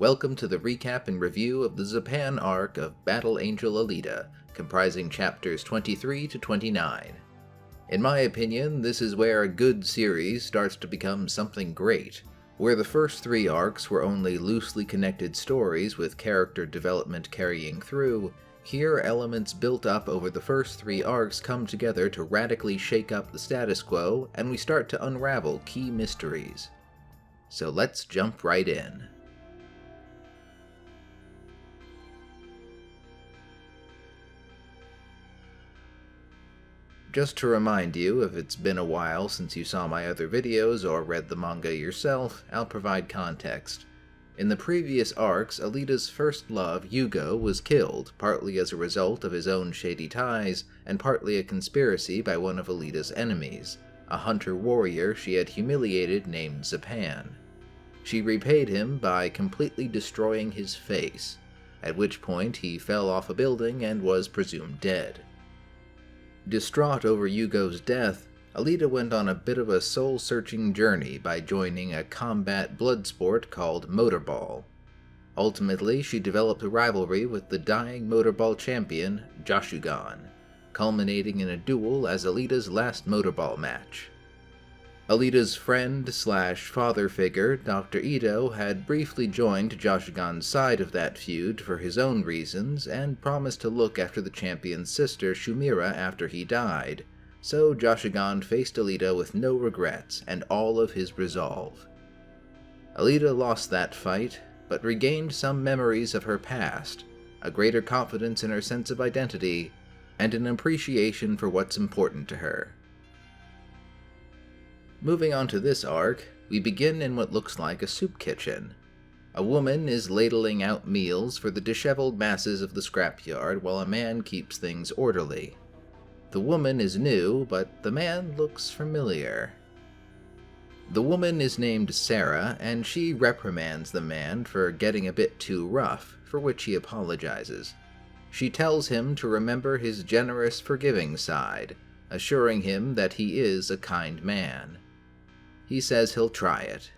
Welcome to the recap and review of the Zapan arc of Battle Angel Alita, comprising chapters 23 to 29. In my opinion, this is where a good series starts to become something great. Where the first three arcs were only loosely connected stories with character development carrying through, here elements built up over the first three arcs come together to radically shake up the status quo, and we start to unravel key mysteries. So let's jump right in. Just to remind you, if it's been a while since you saw my other videos or read the manga yourself, I'll provide context. In the previous arcs, Alita's first love, Yugo, was killed, partly as a result of his own shady ties, and partly a conspiracy by one of Alita's enemies, a hunter-warrior she had humiliated named Zapan. She repaid him by completely destroying his face, at which point he fell off a building and was presumed dead. Distraught over Yugo's death, Alita went on a bit of a soul-searching journey by joining a combat blood sport called motorball. Ultimately, she developed a rivalry with the dying motorball champion, Jashugan, culminating in a duel as Alita's last motorball match. Alita's friend/father figure, Dr. Ito, had briefly joined Jashugan's side of that feud for his own reasons and promised to look after the champion's sister Shumira after he died, so Jashugan faced Alita with no regrets and all of his resolve. Alita lost that fight, but regained some memories of her past, a greater confidence in her sense of identity, and an appreciation for what's important to her. Moving on to this arc, we begin in what looks like a soup kitchen. A woman is ladling out meals for the disheveled masses of the scrapyard while a man keeps things orderly. The woman is new, but the man looks familiar. The woman is named Sarah, and she reprimands the man for getting a bit too rough, for which he apologizes. She tells him to remember his generous, forgiving side, assuring him that he is a kind man. He says he'll try it.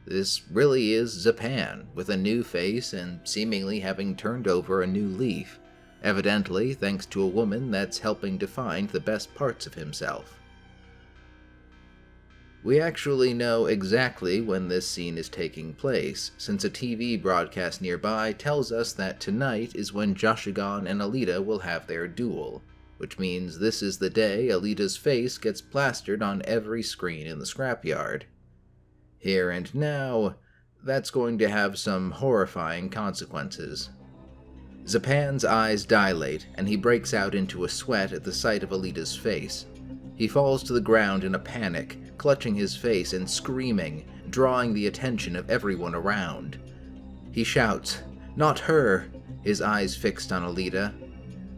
This really is Zapan, with a new face and seemingly having turned over a new leaf, evidently thanks to a woman that's helping to find the best parts of himself. We actually know exactly when this scene is taking place, since a TV broadcast nearby tells us that tonight is when Jashugan and Alita will have their duel, which means this is the day Alita's face gets plastered on every screen in the scrapyard. Here and now, that's going to have some horrifying consequences. Zapan's eyes dilate, and he breaks out into a sweat at the sight of Alita's face. He falls to the ground in a panic, clutching his face and screaming, drawing the attention of everyone around. He shouts, "Not her!" his eyes fixed on Alita.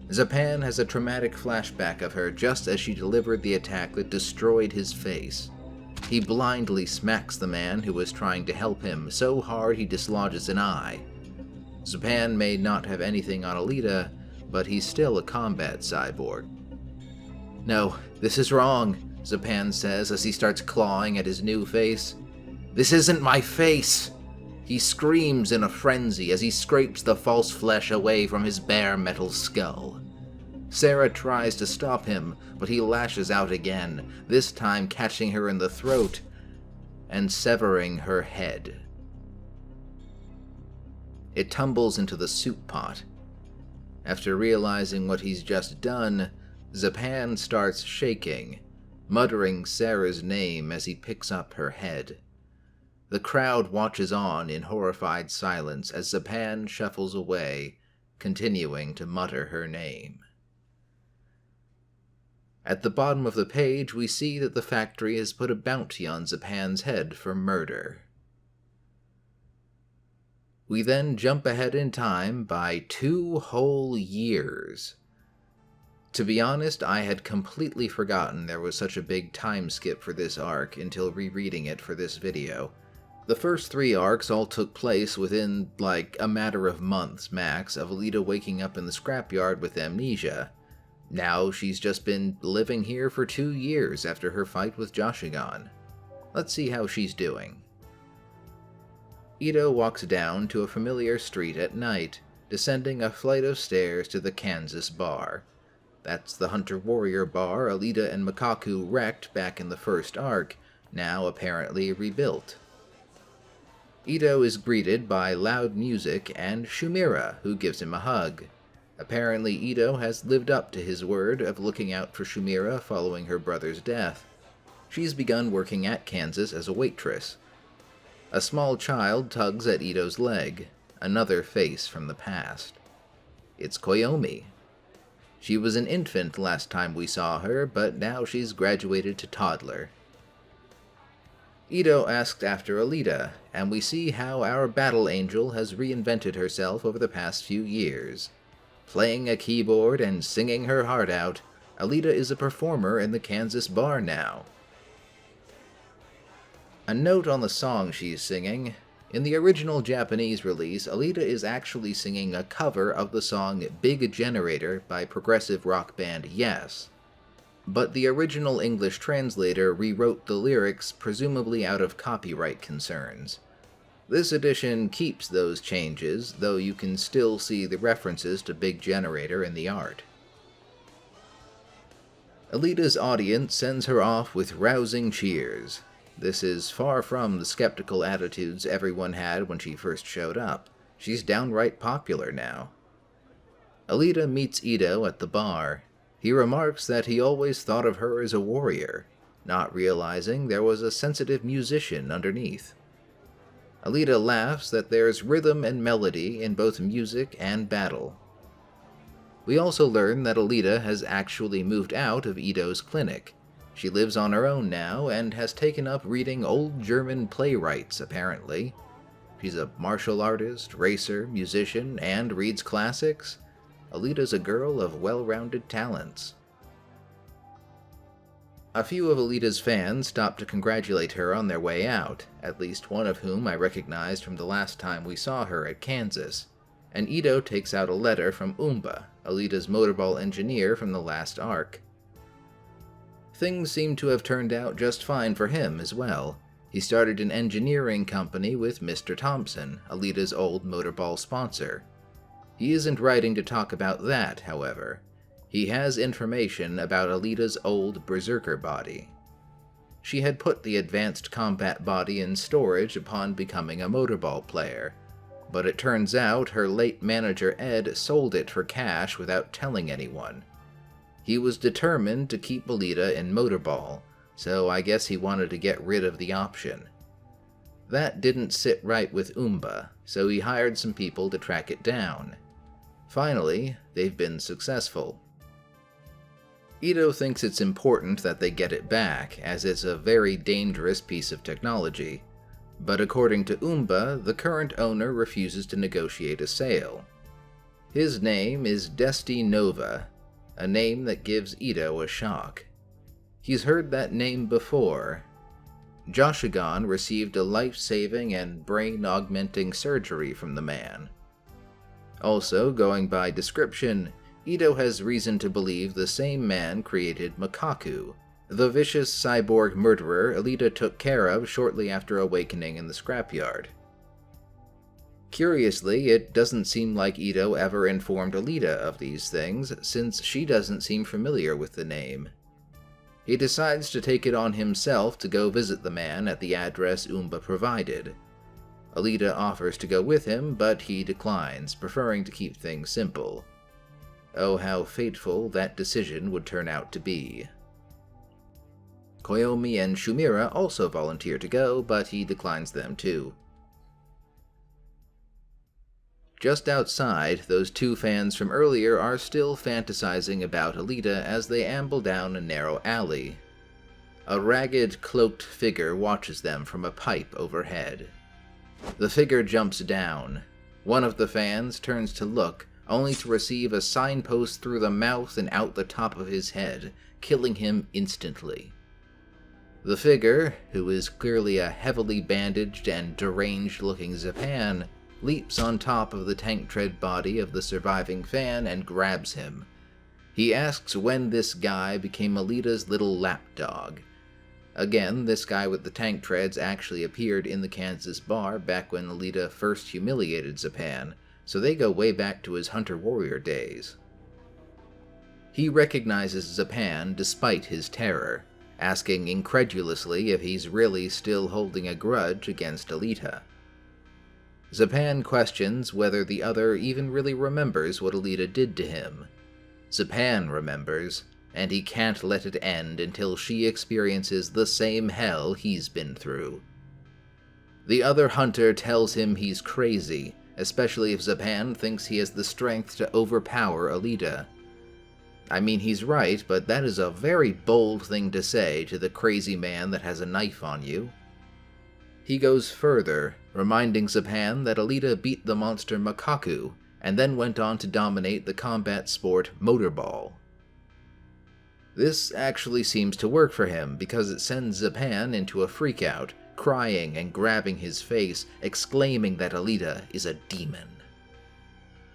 Zapan has a traumatic flashback of her just as she delivered the attack that destroyed his face. He blindly smacks the man who was trying to help him so hard he dislodges an eye. Zapan may not have anything on Alita, but he's still a combat cyborg. "No, this is wrong," Zapan says as he starts clawing at his new face. "This isn't my face!" He screams in a frenzy as he scrapes the false flesh away from his bare metal skull. Sarah tries to stop him, but he lashes out again, this time catching her in the throat and severing her head. It tumbles into the soup pot. After realizing what he's just done, Zapan starts shaking, muttering Sarah's name as he picks up her head. The crowd watches on in horrified silence as Zapan shuffles away, continuing to mutter her name. At the bottom of the page, we see that the factory has put a bounty on Zapan's head for murder. We then jump ahead in time by 2 whole years. To be honest, I had completely forgotten there was such a big time skip for this arc until rereading it for this video. The first 3 arcs all took place within, like, a matter of months max of Alita waking up in the scrapyard with amnesia. Now she's just been living here for 2 years after her fight with Jashugan. Let's see how she's doing. Ito walks down to a familiar street at night, descending a flight of stairs to the Kansas bar. That's the hunter-warrior bar Alita and Makaku wrecked back in the first arc, now apparently rebuilt. Ito is greeted by loud music and Shumira, who gives him a hug. Apparently Ito has lived up to his word of looking out for Shumira following her brother's death. She's begun working at Kansas as a waitress. A small child tugs at Ito's leg, another face from the past. It's Koyomi. She was an infant last time we saw her, but now she's graduated to toddler. Ito asked after Alita, and we see how our battle angel has reinvented herself over the past few years. Playing a keyboard and singing her heart out, Alita is a performer in the Kansas bar now. A note on the song she's singing. In the original Japanese release, Alita is actually singing a cover of the song Big Generator by progressive rock band Yes. But the original English translator rewrote the lyrics, presumably out of copyright concerns. This edition keeps those changes, though you can still see the references to Big Generator in the art. Alita's audience sends her off with rousing cheers. This is far from the skeptical attitudes everyone had when she first showed up. She's downright popular now. Alita meets Ito at the bar. He remarks that he always thought of her as a warrior, not realizing there was a sensitive musician underneath. Alita laughs that there's rhythm and melody in both music and battle. We also learn that Alita has actually moved out of Ito's clinic. She lives on her own now and has taken up reading old German playwrights, apparently. She's a martial artist, racer, musician, and reads classics. Alita's a girl of well-rounded talents. A few of Alita's fans stop to congratulate her on their way out, at least one of whom I recognized from the last time we saw her at Kansas. And Ito takes out a letter from Umba, Alita's motorball engineer from the last arc. Things seem to have turned out just fine for him as well. He started an engineering company with Mr. Thompson, Alita's old motorball sponsor. He isn't writing to talk about that, however. He has information about Alita's old Berserker body. She had put the advanced combat body in storage upon becoming a motorball player, but it turns out her late manager Ed sold it for cash without telling anyone. He was determined to keep Alita in motorball, so I guess he wanted to get rid of the option. That didn't sit right with Umba, so he hired some people to track it down. Finally, they've been successful. Ito thinks it's important that they get it back, as it's a very dangerous piece of technology. But according to Umba, the current owner refuses to negotiate a sale. His name is Desti Nova, a name that gives Ito a shock. He's heard that name before. Joshigan received a life-saving and brain-augmenting surgery from the man. Also, going by description, Ito has reason to believe the same man created Makaku, the vicious cyborg murderer Alita took care of shortly after awakening in the Scrapyard. Curiously, it doesn't seem like Ito ever informed Alita of these things, since she doesn't seem familiar with the name. He decides to take it on himself to go visit the man at the address Umba provided. Alita offers to go with him, but he declines, preferring to keep things simple. Oh, how fateful that decision would turn out to be. Koyomi and Shumira also volunteer to go, but he declines them too. Just outside, those two fans from earlier are still fantasizing about Alita as they amble down a narrow alley. A ragged, cloaked figure watches them from a pipe overhead. The figure jumps down. One of the fans turns to look, only to receive a signpost through the mouth and out the top of his head, killing him instantly. The figure, who is clearly a heavily bandaged and deranged-looking Zapan, leaps on top of the tank-tread body of the surviving fan and grabs him. He asks when this guy became Alita's little lapdog. Again, this guy with the tank treads actually appeared in the Kansas bar back when Alita first humiliated Zapan, so they go way back to his hunter-warrior days. He recognizes Zapan despite his terror, asking incredulously if he's really still holding a grudge against Alita. Zapan questions whether the other even really remembers what Alita did to him. Zapan remembers, and he can't let it end until she experiences the same hell he's been through. The other hunter tells him he's crazy, especially if Zapan thinks he has the strength to overpower Alita. I mean, he's right, but that is a very bold thing to say to the crazy man that has a knife on you. He goes further, reminding Zapan that Alita beat the monster Makaku, and then went on to dominate the combat sport motorball. This actually seems to work for him, because it sends Zapan into a freakout, crying and grabbing his face, exclaiming that Alita is a demon.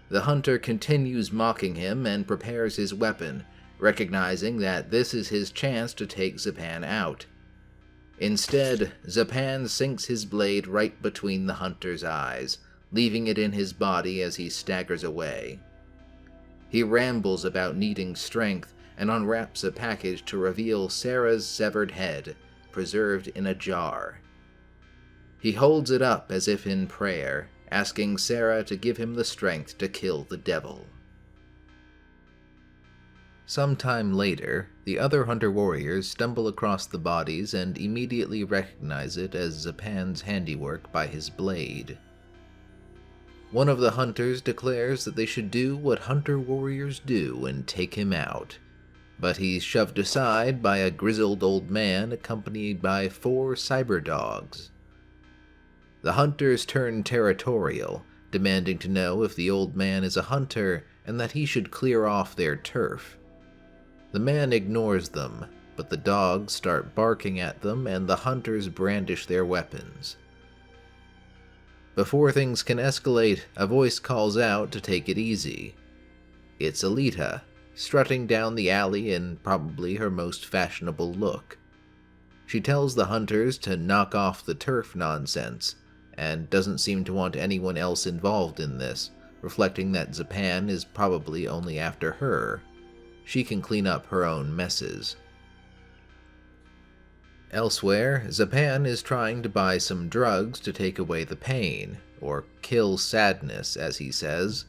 The hunter continues mocking him and prepares his weapon, recognizing that this is his chance to take Zapan out. Instead, Zapan sinks his blade right between the hunter's eyes, leaving it in his body as he staggers away. He rambles about needing strength and unwraps a package to reveal Sarah's severed head, preserved in a jar. He holds it up as if in prayer, asking Sarah to give him the strength to kill the devil. Sometime later, the other hunter-warriors stumble across the bodies and immediately recognize it as Zapan's handiwork by his blade. One of the hunters declares that they should do what hunter-warriors do and take him out, but he's shoved aside by a grizzled old man accompanied by 4 cyber dogs. The hunters turn territorial, demanding to know if the old man is a hunter and that he should clear off their turf. The man ignores them, but the dogs start barking at them and the hunters brandish their weapons. Before things can escalate, a voice calls out to take it easy. It's Alita, strutting down the alley in probably her most fashionable look. She tells the hunters to knock off the turf nonsense, and doesn't seem to want anyone else involved in this, reflecting that Zapan is probably only after her. She can clean up her own messes. Elsewhere, Zapan is trying to buy some drugs to take away the pain, or kill sadness, as he says.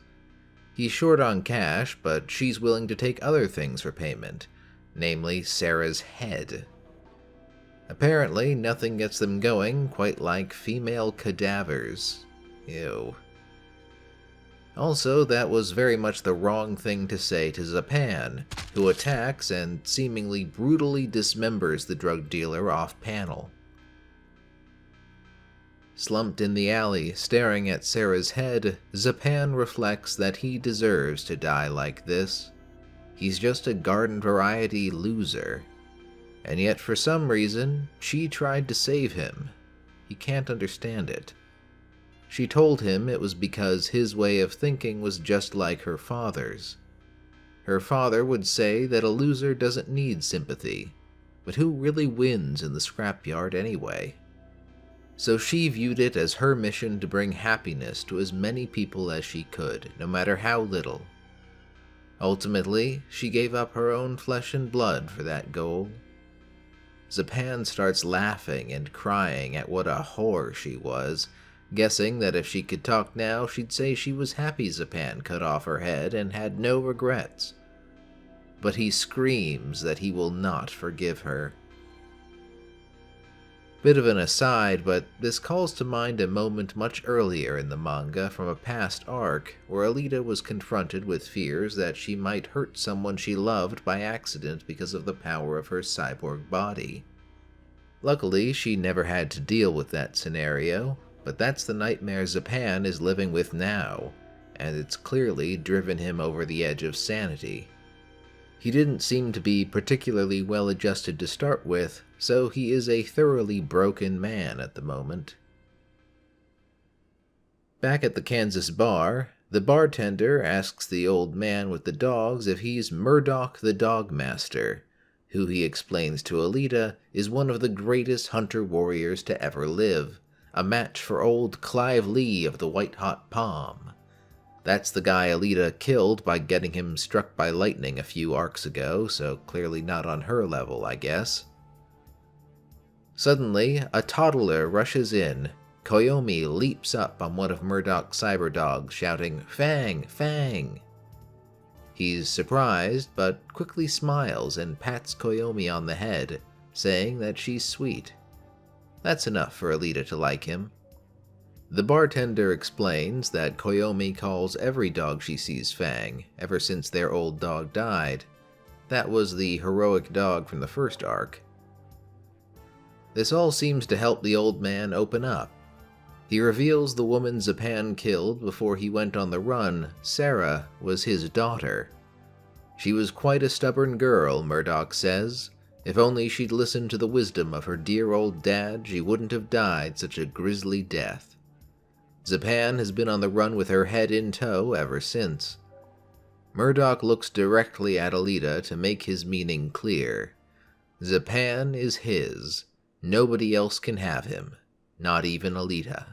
He's short on cash, but she's willing to take other things for payment, namely Sarah's head. Apparently, nothing gets them going quite like female cadavers. Ew. Also, that was very much the wrong thing to say to Zapan, who attacks and seemingly brutally dismembers the drug dealer off-panel. Slumped in the alley, staring at Sarah's head, Zapan reflects that he deserves to die like this. He's just a garden-variety loser. And yet, for some reason, she tried to save him. He can't understand it. She told him it was because his way of thinking was just like her father's. Her father would say that a loser doesn't need sympathy, but who really wins in the scrapyard anyway? So she viewed it as her mission to bring happiness to as many people as she could, no matter how little. Ultimately, she gave up her own flesh and blood for that goal. Zapan starts laughing and crying at what a whore she was, guessing that if she could talk now, she'd say she was happy Zapan cut off her head and had no regrets. But he screams that he will not forgive her. Bit of an aside, but this calls to mind a moment much earlier in the manga from a past arc where Alita was confronted with fears that she might hurt someone she loved by accident because of the power of her cyborg body. Luckily, she never had to deal with that scenario, but that's the nightmare Zapan is living with now, and it's clearly driven him over the edge of sanity. He didn't seem to be particularly well adjusted to start with, so he is a thoroughly broken man at the moment. Back at the Kansas bar, the bartender asks the old man with the dogs if he's Murdoch the Dog Master, who he explains to Alita is one of the greatest hunter-warriors to ever live, a match for old Clive Lee of the White Hot Palm. That's the guy Alita killed by getting him struck by lightning a few arcs ago, so clearly not on her level, I guess. Suddenly, a toddler rushes in. Koyomi leaps up on one of Murdoch's cyberdogs, shouting, "Fang! Fang!" He's surprised, but quickly smiles and pats Koyomi on the head, saying that she's sweet. That's enough for Alita to like him. The bartender explains that Koyomi calls every dog she sees Fang, ever since their old dog died. That was the heroic dog from the first arc. This all seems to help the old man open up. He reveals the woman Zapan killed before he went on the run, Sarah, was his daughter. She was quite a stubborn girl, Murdoch says. If only she'd listened to the wisdom of her dear old dad, she wouldn't have died such a grisly death. Zapan has been on the run with her head in tow ever since. Murdoch looks directly at Alita to make his meaning clear. Zapan is his. Nobody else can have him, not even Alita.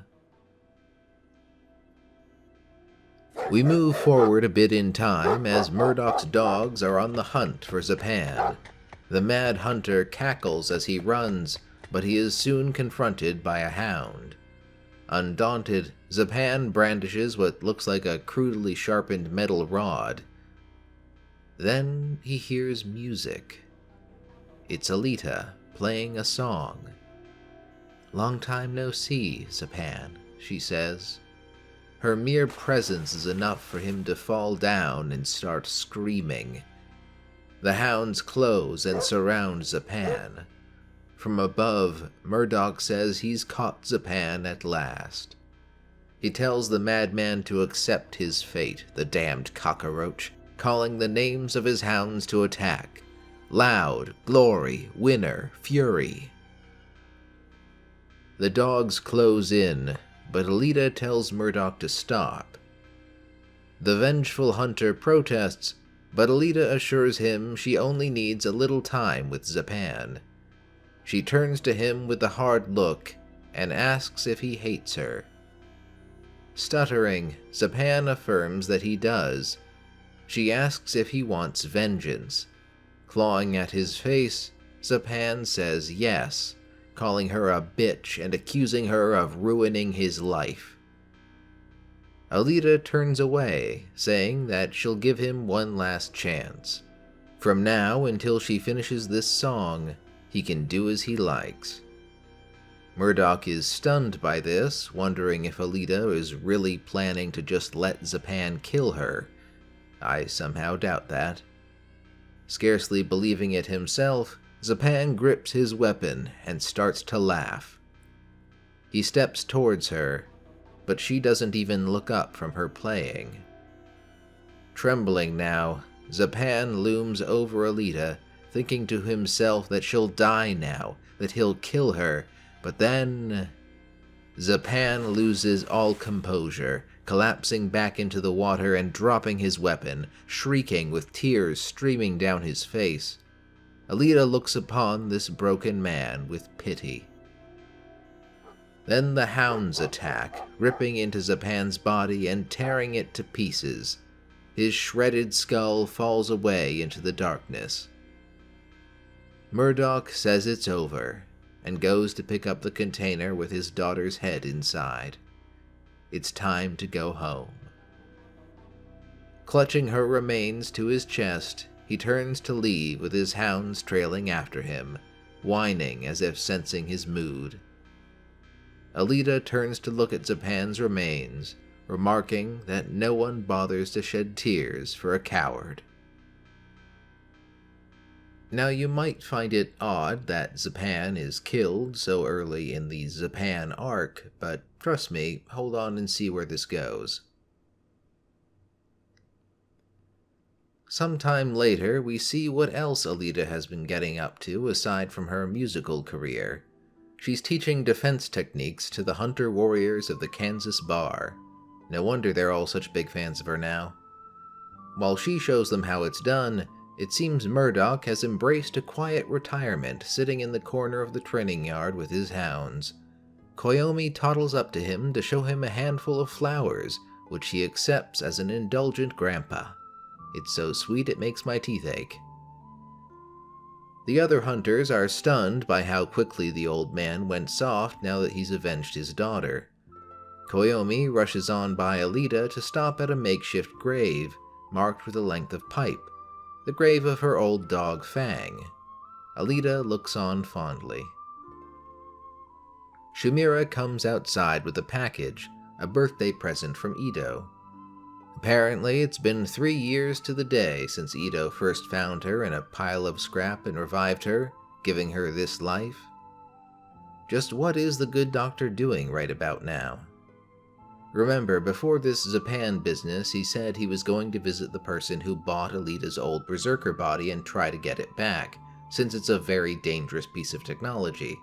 We move forward a bit in time as Murdoch's dogs are on the hunt for Zapan. The mad hunter cackles as he runs, but he is soon confronted by a hound. Undaunted, Zapan brandishes what looks like a crudely sharpened metal rod. Then he hears music. It's Alita playing a song. "Long time no see, Zapan," she says. Her mere presence is enough for him to fall down and start screaming. The hounds close and surround Zapan. From above, Murdoch says he's caught Zapan at last. He tells the madman to accept his fate, the damned cockroach, calling the names of his hounds to attack. Loud, Glory, Winner, Fury. The dogs close in, but Alita tells Murdoch to stop. The vengeful hunter protests, but Alita assures him she only needs a little time with Zapan. She turns to him with a hard look and asks if he hates her. Stuttering, Zapan affirms that he does. She asks if he wants vengeance. Clawing at his face, Zapan says yes, calling her a bitch and accusing her of ruining his life. Alita turns away, saying that she'll give him one last chance. From now until she finishes this song, he can do as he likes. Murdoch is stunned by this, wondering if Alita is really planning to just let Zapan kill her. I somehow doubt that. Scarcely believing it himself, Zapan grips his weapon and starts to laugh. He steps towards her, but she doesn't even look up from her playing. Trembling now, Zapan looms over Alita, thinking to himself that she'll die now, that he'll kill her, but then... Zapan loses all composure, collapsing back into the water and dropping his weapon, shrieking with tears streaming down his face. Alita looks upon this broken man with pity. Then the hounds attack, ripping into Zapan's body and tearing it to pieces. His shredded skull falls away into the darkness. Murdoch says it's over, and goes to pick up the container with his daughter's head inside. It's time to go home. Clutching her remains to his chest, he turns to leave with his hounds trailing after him, whining as if sensing his mood. Alita turns to look at Zapan's remains, remarking that no one bothers to shed tears for a coward. Now you might find it odd that Zapan is killed so early in the Zapan arc, but trust me, hold on and see where this goes. Sometime later, we see what else Alita has been getting up to aside from her musical career. She's teaching defense techniques to the hunter warriors of the Kansas Bar. No wonder they're all such big fans of her now. While she shows them how it's done, It seems Murdoch has embraced a quiet retirement, sitting in the corner of the training yard with his hounds. Koyomi toddles up to him to show him a handful of flowers, which he accepts as an indulgent grandpa. It's so sweet it makes my teeth ache. The other hunters are stunned by how quickly the old man went soft now that he's avenged his daughter. Koyomi rushes on by Alita to stop at a makeshift grave, marked with a length of pipe, the grave of her old dog Fang. Alita looks on fondly. Shumira comes outside with a package, a birthday present from Ito. Apparently, it's been 3 years to the day since Ito first found her in a pile of scrap and revived her, giving her this life. Just what is the good doctor doing right about now? Remember, before this Zapan business, he said he was going to visit the person who bought Alita's old Berserker body and try to get it back, since it's a very dangerous piece of technology.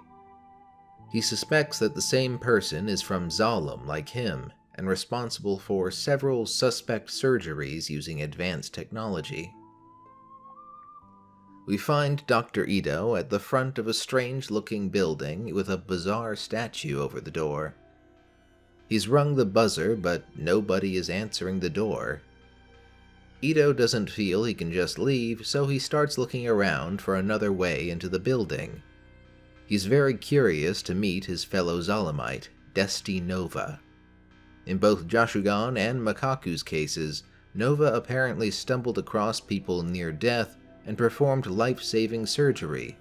He suspects that the same person is from Zalem, like him, and responsible for several suspect surgeries using advanced technology. We find Dr. Ito at the front of a strange-looking building with a bizarre statue over the door. He's rung the buzzer, but nobody is answering the door. Ito doesn't feel he can just leave, so he starts looking around for another way into the building. He's very curious to meet his fellow Zalemite, Desti Nova. In both Jashugan and Makaku's cases, Nova apparently stumbled across people near death and performed life-saving surgery,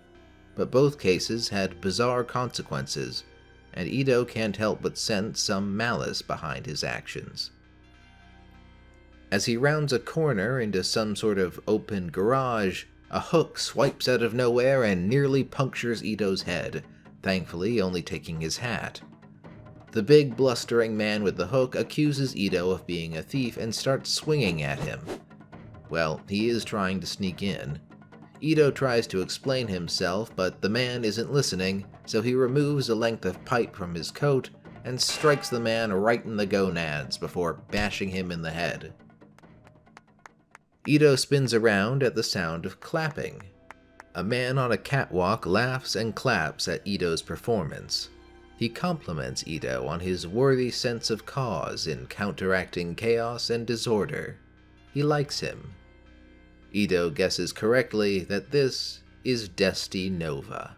but both cases had bizarre consequences, and Ito can't help but sense some malice behind his actions. As he rounds a corner into some sort of open garage, a hook swipes out of nowhere and nearly punctures Ito's head, thankfully only taking his hat. The big blustering man with the hook accuses Ito of being a thief and starts swinging at him. Well, he is trying to sneak in. Ito tries to explain himself, but the man isn't listening, so he removes a length of pipe from his coat and strikes the man right in the gonads before bashing him in the head. Ito spins around at the sound of clapping. A man on a catwalk laughs and claps at Ito's performance. He compliments Ito on his worthy sense of cause in counteracting chaos and disorder. He likes him. Ito guesses correctly that this is Desti Nova.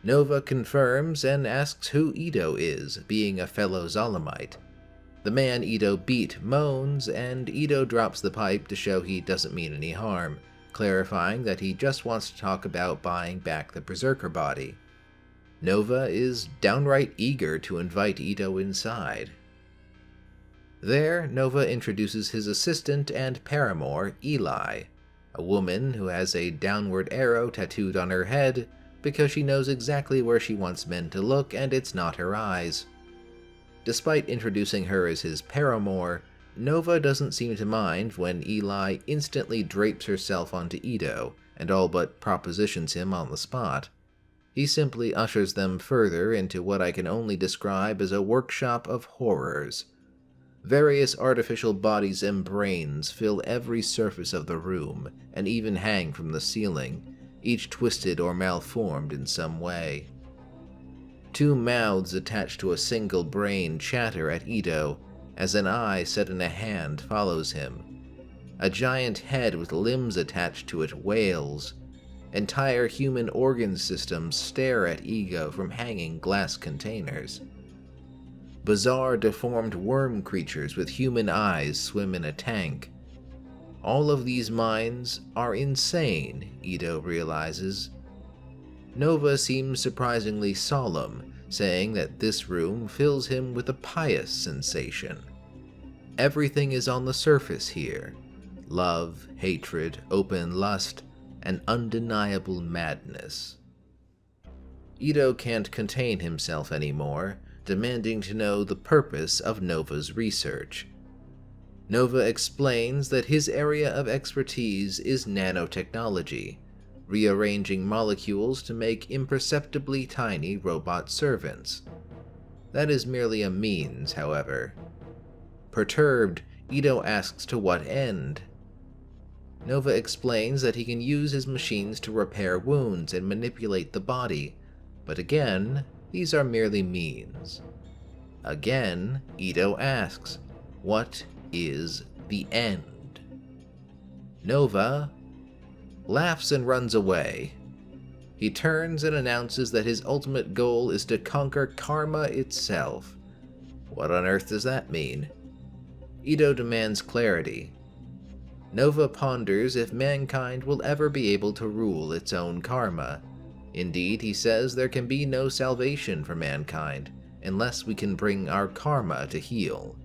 Nova confirms and asks who Ito is, being a fellow Zalemite. The man Ito beat moans, and Ito drops the pipe to show he doesn't mean any harm, clarifying that he just wants to talk about buying back the Berserker body. Nova is downright eager to invite Ito inside. There, Nova introduces his assistant and paramour, Eli, a woman who has a downward arrow tattooed on her head because she knows exactly where she wants men to look and it's not her eyes. Despite introducing her as his paramour, Nova doesn't seem to mind when Eli instantly drapes herself onto Ito and all but propositions him on the spot. He simply ushers them further into what I can only describe as a workshop of horrors. Various artificial bodies and brains fill every surface of the room and even hang from the ceiling, each twisted or malformed in some way. 2 mouths attached to a single brain chatter at Ito as an eye set in a hand follows him. A giant head with limbs attached to it wails. Entire human organ systems stare at Ego from hanging glass containers. Bizarre deformed worm creatures with human eyes swim in a tank. All of these minds are insane, Ito realizes. Nova seems surprisingly solemn, saying that this room fills him with a pious sensation. Everything is on the surface here. Love, hatred, open lust, and undeniable madness. Ito can't contain himself anymore, demanding to know the purpose of Nova's research. Nova explains that his area of expertise is nanotechnology, rearranging molecules to make imperceptibly tiny robot servants. That is merely a means, however. Perturbed, Ito asks to what end. Nova explains that he can use his machines to repair wounds and manipulate the body, but again, these are merely means. Again, Ito asks, what is the end? Nova laughs and runs away. He turns and announces that his ultimate goal is to conquer karma itself. What on earth does that mean? Ito demands clarity. Nova ponders if mankind will ever be able to rule its own karma. Indeed, he says there can be no salvation for mankind unless we can bring our karma to heel.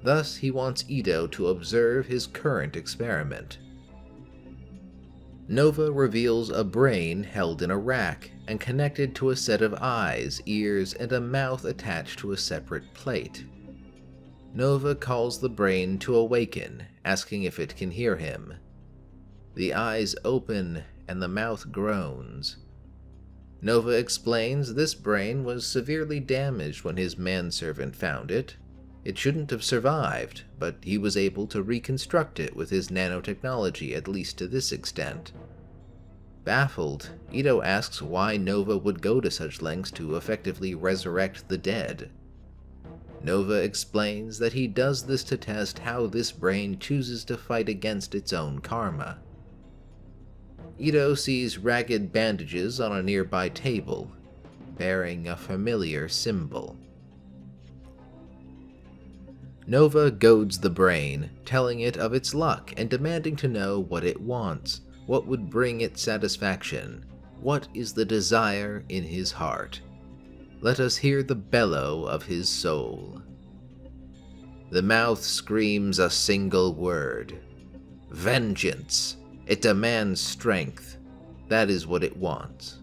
Thus, he wants Ito to observe his current experiment. Nova reveals a brain held in a rack and connected to a set of eyes, ears, and a mouth attached to a separate plate. Nova calls the brain to awaken, asking if it can hear him. The eyes open and the mouth groans. Nova explains this brain was severely damaged when his manservant found it. It shouldn't have survived, but he was able to reconstruct it with his nanotechnology, at least to this extent. Baffled, Ito asks why Nova would go to such lengths to effectively resurrect the dead. Nova explains that he does this to test how this brain chooses to fight against its own karma. Ito sees ragged bandages on a nearby table, bearing a familiar symbol. Nova goads the brain, telling it of its luck and demanding to know what it wants, what would bring it satisfaction, what is the desire in his heart. Let us hear the bellow of his soul. The mouth screams a single word. Vengeance. It demands strength. That is what it wants.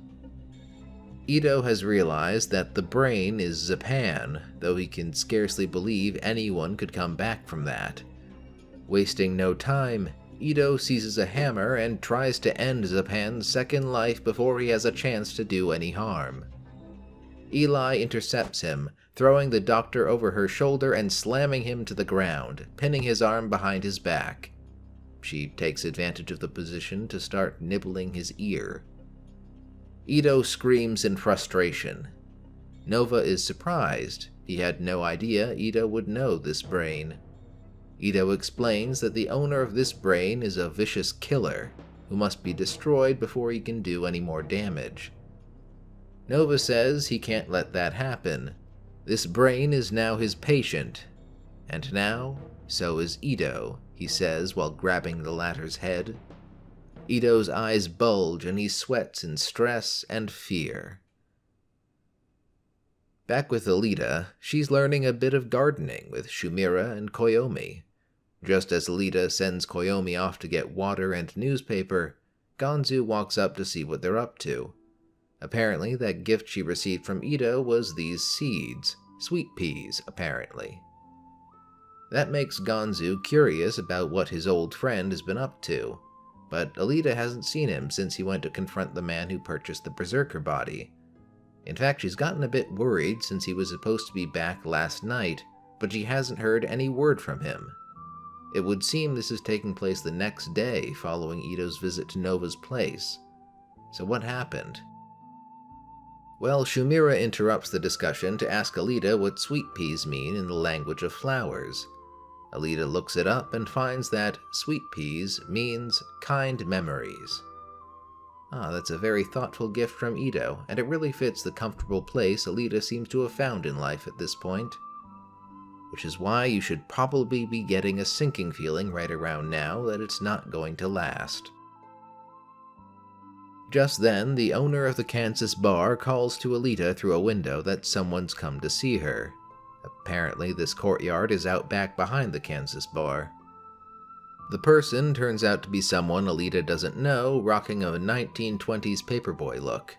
Ito has realized that the brain is Zapan, though he can scarcely believe anyone could come back from that. Wasting no time, Ito seizes a hammer and tries to end Zapan's second life before he has a chance to do any harm. Eli intercepts him, throwing the doctor over her shoulder and slamming him to the ground, pinning his arm behind his back. She takes advantage of the position to start nibbling his ear. Ito screams in frustration. Nova is surprised. He had no idea Ito would know this brain. Ito explains that the owner of this brain is a vicious killer who must be destroyed before he can do any more damage. Nova says he can't let that happen. This brain is now his patient, and now so is Ito, he says while grabbing the latter's head. Ito's eyes bulge and he sweats in stress and fear. Back with Alita, she's learning a bit of gardening with Shumira and Koyomi. Just as Alita sends Koyomi off to get water and newspaper, Gonzu walks up to see what they're up to. Apparently, that gift she received from Ito was these seeds, sweet peas, apparently. That makes Gonzu curious about what his old friend has been up to, but Alita hasn't seen him since he went to confront the man who purchased the Berserker body. In fact, she's gotten a bit worried since he was supposed to be back last night, but she hasn't heard any word from him. It would seem this is taking place the next day following Ito's visit to Nova's place. So what happened? Well, Shumira interrupts the discussion to ask Alita what sweet peas mean in the language of flowers. Alita looks it up and finds that sweet peas means kind memories. That's a very thoughtful gift from Ito, and it really fits the comfortable place Alita seems to have found in life at this point. Which is why you should probably be getting a sinking feeling right around now that it's not going to last. Just then, the owner of the Kansas bar calls to Alita through a window that someone's come to see her. Apparently, this courtyard is out back behind the Kansas bar. The person turns out to be someone Alita doesn't know, rocking a 1920s paperboy look.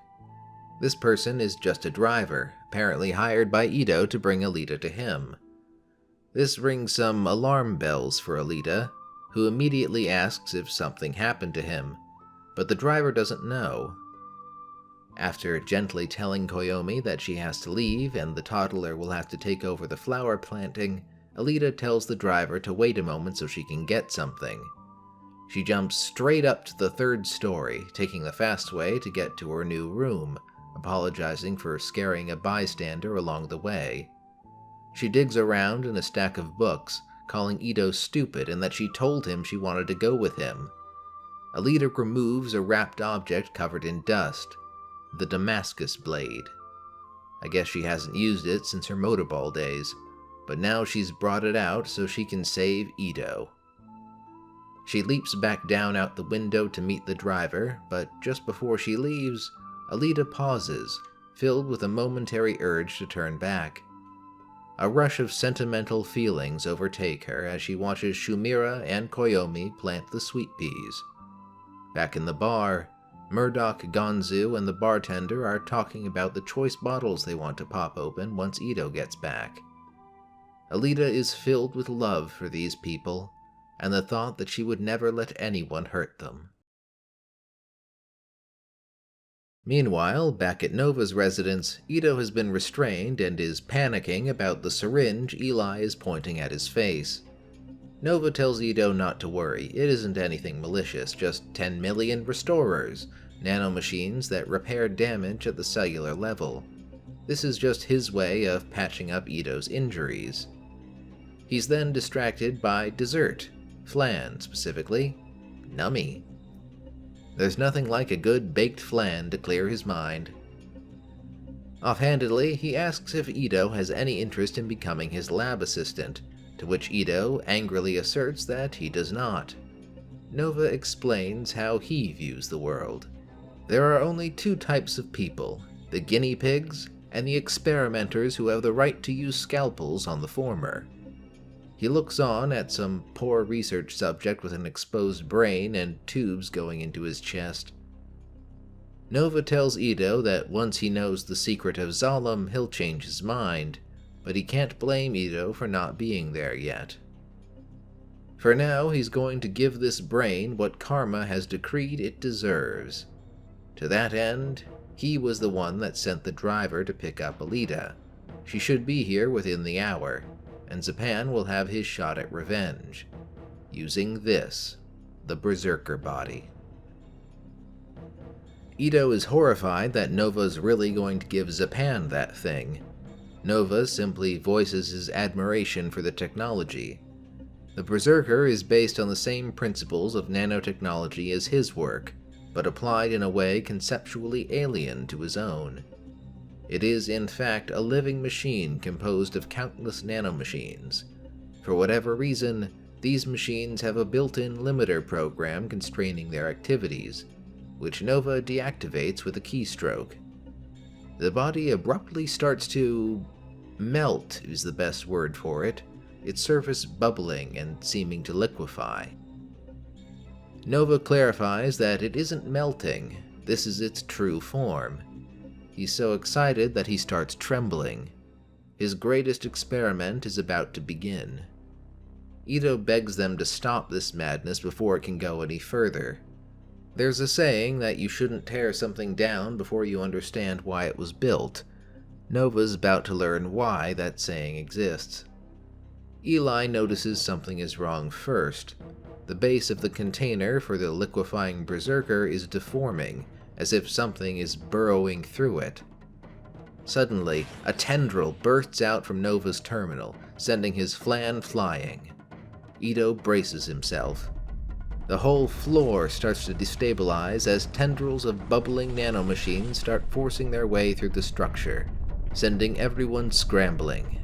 This person is just a driver, apparently hired by Ito to bring Alita to him. This rings some alarm bells for Alita, who immediately asks if something happened to him, but the driver doesn't know. After gently telling Koyomi that she has to leave and the toddler will have to take over the flower planting, Alita tells the driver to wait a moment so she can get something. She jumps straight up to the 3rd story, taking the fast way to get to her new room, apologizing for scaring a bystander along the way. She digs around in a stack of books, calling Ito stupid and that she told him she wanted to go with him. Alita removes a wrapped object covered in dust, the Damascus blade. I guess she hasn't used it since her motorball days, but now she's brought it out so she can save Ito. She leaps back down out the window to meet the driver, but just before she leaves, Alita pauses, filled with a momentary urge to turn back. A rush of sentimental feelings overtake her as she watches Shumira and Koyomi plant the sweet peas. Back in the bar, Murdoch, Gonzu, and the bartender are talking about the choice bottles they want to pop open once Ito gets back. Alita is filled with love for these people, and the thought that she would never let anyone hurt them. Meanwhile, back at Nova's residence, Ito has been restrained and is panicking about the syringe Eli is pointing at his face. Nova tells Ito not to worry, it isn't anything malicious, just 10 million restorers, nanomachines that repair damage at the cellular level. This is just his way of patching up Ito's injuries. He's then distracted by dessert, flan specifically, nummy. There's nothing like a good baked flan to clear his mind. Offhandedly, he asks if Ito has any interest in becoming his lab assistant, to which Ito angrily asserts that he does not. Nova explains how he views the world. There are only 2 types of people, the guinea pigs and the experimenters who have the right to use scalpels on the former. He looks on at some poor research subject with an exposed brain and tubes going into his chest. Nova tells Ito that once he knows the secret of Zalem, he'll change his mind, but he can't blame Ito for not being there yet. For now, he's going to give this brain what karma has decreed it deserves. To that end, he was the one that sent the driver to pick up Alita. She should be here within the hour, and Zapan will have his shot at revenge, using this, the Berserker body. Ito is horrified that Nova's really going to give Zapan that thing. Nova simply voices his admiration for the technology. The Berserker is based on the same principles of nanotechnology as his work, but applied in a way conceptually alien to his own. It is, in fact, a living machine composed of countless nanomachines. For whatever reason, these machines have a built-in limiter program constraining their activities, which Nova deactivates with a keystroke. The body abruptly starts to melt is the best word for it, its surface bubbling and seeming to liquefy. Nova clarifies that it isn't melting, this is its true form. He's so excited that he starts trembling. His greatest experiment is about to begin. Ito begs them to stop this madness before it can go any further. There's a saying that you shouldn't tear something down before you understand why it was built. Nova's about to learn why that saying exists. Eli notices something is wrong first. The base of the container for the liquefying Berserker is deforming, as if something is burrowing through it. Suddenly, a tendril bursts out from Nova's terminal, sending his flan flying. Ito braces himself. The whole floor starts to destabilize as tendrils of bubbling nanomachines start forcing their way through the structure, sending everyone scrambling.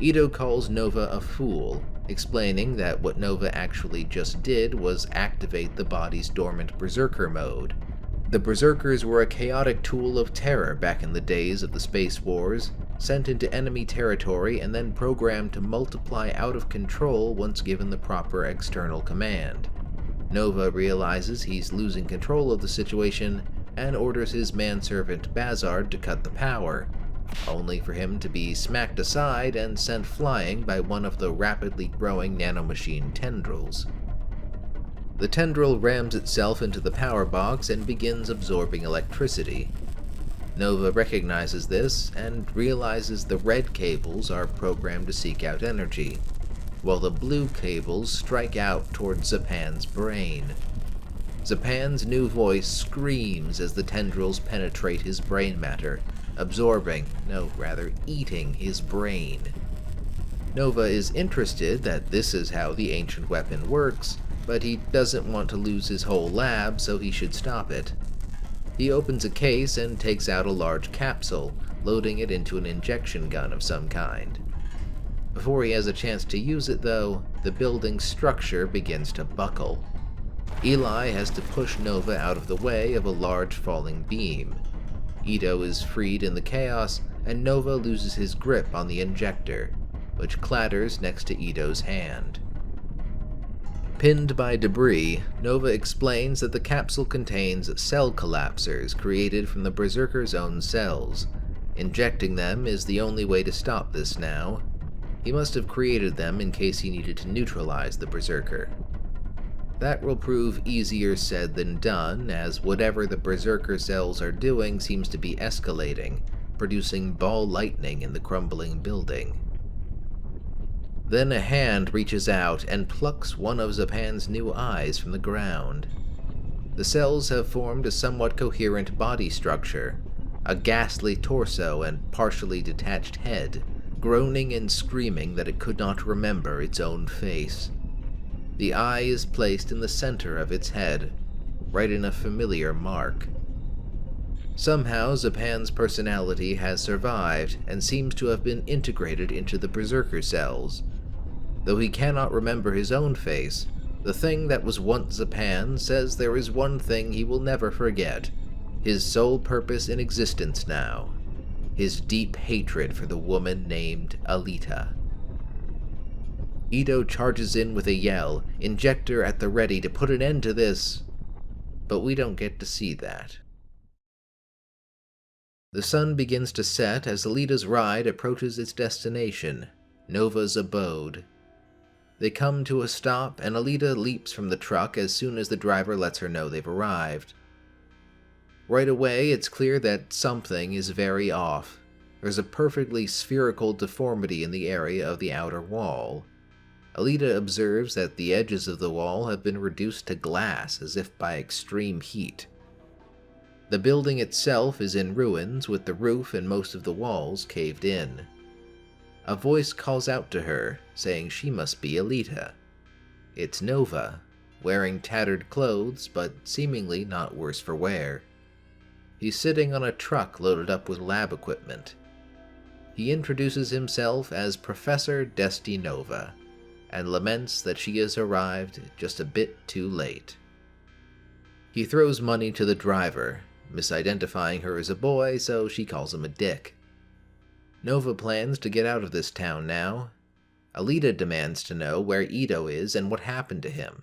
Ito calls Nova a fool, explaining that what Nova actually just did was activate the body's dormant Berserker mode. The Berserkers were a chaotic tool of terror back in the days of the Space Wars, sent into enemy territory and then programmed to multiply out of control once given the proper external command. Nova realizes he's losing control of the situation and orders his manservant Bazard to cut the power, only for him to be smacked aside and sent flying by one of the rapidly growing nanomachine tendrils. The tendril rams itself into the power box and begins absorbing electricity. Nova recognizes this and realizes the red cables are programmed to seek out energy. while the blue cables strike out towards Zapan's brain. Zapan's new voice screams as the tendrils penetrate his brain matter, eating his brain. Nova is interested that this is how the ancient weapon works, but he doesn't want to lose his whole lab, so he should stop it. He opens a case and takes out a large capsule, loading it into an injection gun of some kind. Before he has a chance to use it, though, the building's structure begins to buckle. Eli has to push Nova out of the way of a large falling beam. Ito is freed in the chaos, and Nova loses his grip on the injector, which clatters next to Ito's hand. Pinned by debris, Nova explains that the capsule contains cell collapsers created from the Berserker's own cells. Injecting them is the only way to stop this now. He must have created them in case he needed to neutralize the Berserker. That will prove easier said than done, as whatever the Berserker cells are doing seems to be escalating, producing ball lightning in the crumbling building. Then a hand reaches out and plucks one of Zapan's new eyes from the ground. The cells have formed a somewhat coherent body structure, a ghastly torso and partially detached head, groaning and screaming that it could not remember its own face. The eye is placed in the center of its head, right in a familiar mark. Somehow Zapan's personality has survived and seems to have been integrated into the Berserker cells. Though he cannot remember his own face, the thing that was once Zapan says there is one thing he will never forget, his sole purpose in existence now, his deep hatred for the woman named Alita. Ito charges in with a yell, injector at the ready to put an end to this, but we don't get to see that. The sun begins to set as Alita's ride approaches its destination, Nova's abode. They come to a stop, and Alita leaps from the truck as soon as the driver lets her know they've arrived. Right away, it's clear that something is very off. There's a perfectly spherical deformity in the area of the outer wall. Alita observes that the edges of the wall have been reduced to glass as if by extreme heat. The building itself is in ruins, with the roof and most of the walls caved in. A voice calls out to her, saying she must be Alita. It's Nova, wearing tattered clothes, but seemingly not worse for wear. He's sitting on a truck loaded up with lab equipment. He introduces himself as Professor Desti Nova, and laments that she has arrived just a bit too late. He throws money to the driver, misidentifying her as a boy, so she calls him a dick. Nova plans to get out of this town now. Alita demands to know where Ito is and what happened to him.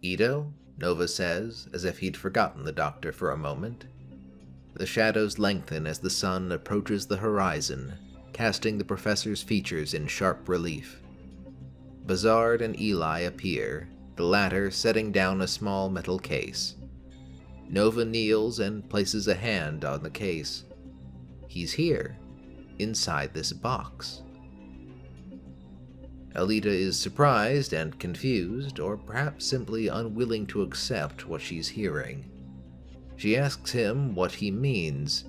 Ito? Nova says, as if he'd forgotten the doctor for a moment. The shadows lengthen as the sun approaches the horizon, casting the professor's features in sharp relief. Bazard and Eli appear, the latter setting down a small metal case. Nova kneels and places a hand on the case. He's here, inside this box. Alita is surprised and confused, or perhaps simply unwilling to accept what she's hearing. She asks him what he means.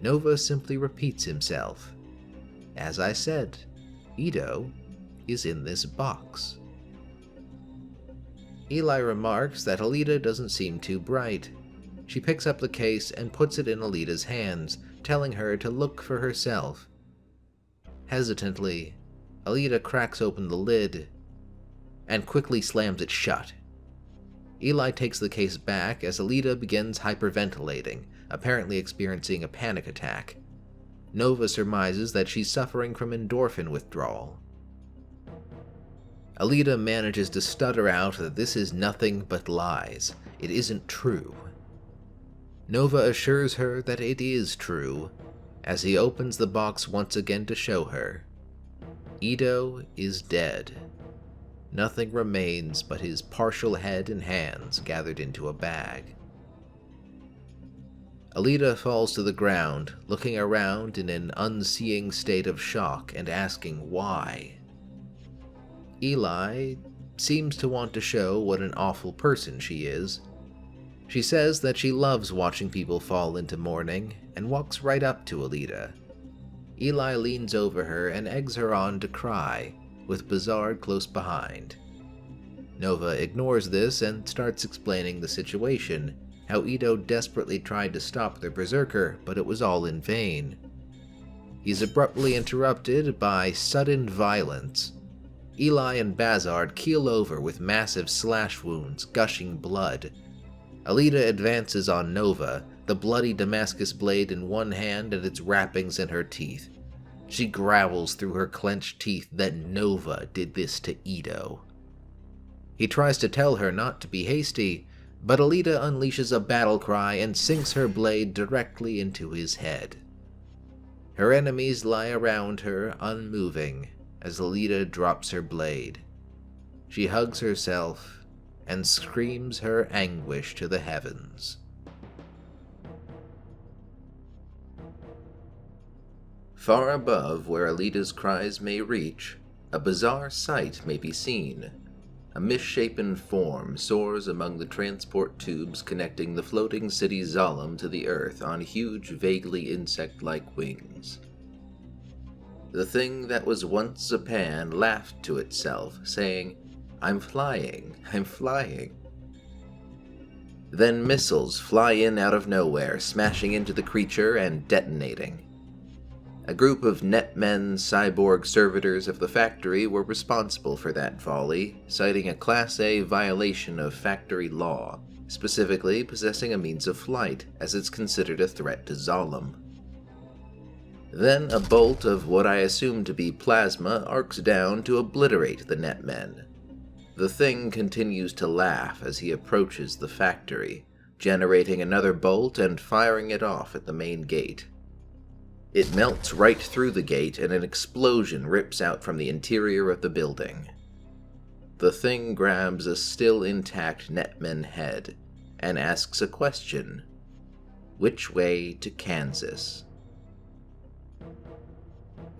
Nova simply repeats himself. As I said, Ito is in this box. Eli remarks that Alita doesn't seem too bright. She picks up the case and puts it in Alita's hands, telling her to look for herself. Hesitantly, Alita cracks open the lid and quickly slams it shut. Eli takes the case back as Alita begins hyperventilating, apparently experiencing a panic attack. Nova surmises that she's suffering from endorphin withdrawal. Alita manages to stutter out that this is nothing but lies. It isn't true. Nova assures her that it is true, as he opens the box once again to show her. Ito is dead. Nothing remains but his partial head and hands gathered into a bag. Alita falls to the ground, looking around in an unseeing state of shock and asking why. Eli seems to want to show what an awful person she is. She says that she loves watching people fall into mourning and walks right up to Alita. Eli leans over her and eggs her on to cry, with Bizarre close behind. Nova ignores this and starts explaining the situation, how Ito desperately tried to stop the Berserker, but it was all in vain. He's abruptly interrupted by sudden violence. Eli and Bazard keel over with massive slash wounds, gushing blood. Alita advances on Nova, the bloody Damascus blade in one hand and its wrappings in her teeth. She growls through her clenched teeth that Nova did this to Ito. He tries to tell her not to be hasty, but Alita unleashes a battle cry and sinks her blade directly into his head. Her enemies lie around her, unmoving, as Alita drops her blade. She hugs herself and screams her anguish to the heavens. Far above where Alita's cries may reach, a bizarre sight may be seen. A misshapen form soars among the transport tubes connecting the floating city Zalem to the Earth on huge, vaguely insect-like wings. The thing that was once Zapan laughed to itself, saying, "I'm flying, I'm flying." Then missiles fly in out of nowhere, smashing into the creature and detonating. A group of netmen cyborg servitors of the factory were responsible for that volley, citing a Class A violation of factory law, specifically possessing a means of flight, as it's considered a threat to Zalem. Then a bolt of what I assume to be plasma arcs down to obliterate the netmen. The thing continues to laugh as he approaches the factory, generating another bolt and firing it off at the main gate. It melts right through the gate and an explosion rips out from the interior of the building. The thing grabs a still intact netman head and asks a question. Which way to Kansas?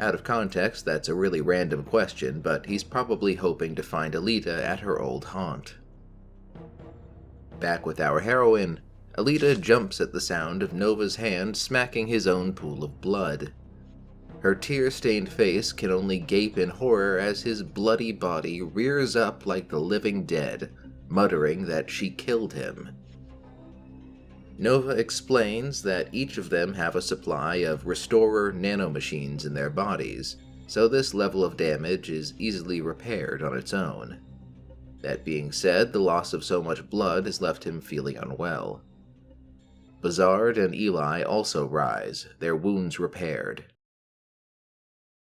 Out of context, that's a really random question, but he's probably hoping to find Alita at her old haunt. Back with our heroine, Alita jumps at the sound of Nova's hand smacking his own pool of blood. Her tear-stained face can only gape in horror as his bloody body rears up like the living dead, muttering that she killed him. Nova explains that each of them have a supply of restorer nanomachines in their bodies, so this level of damage is easily repaired on its own. That being said, the loss of so much blood has left him feeling unwell. Bazard and Eli also rise, their wounds repaired.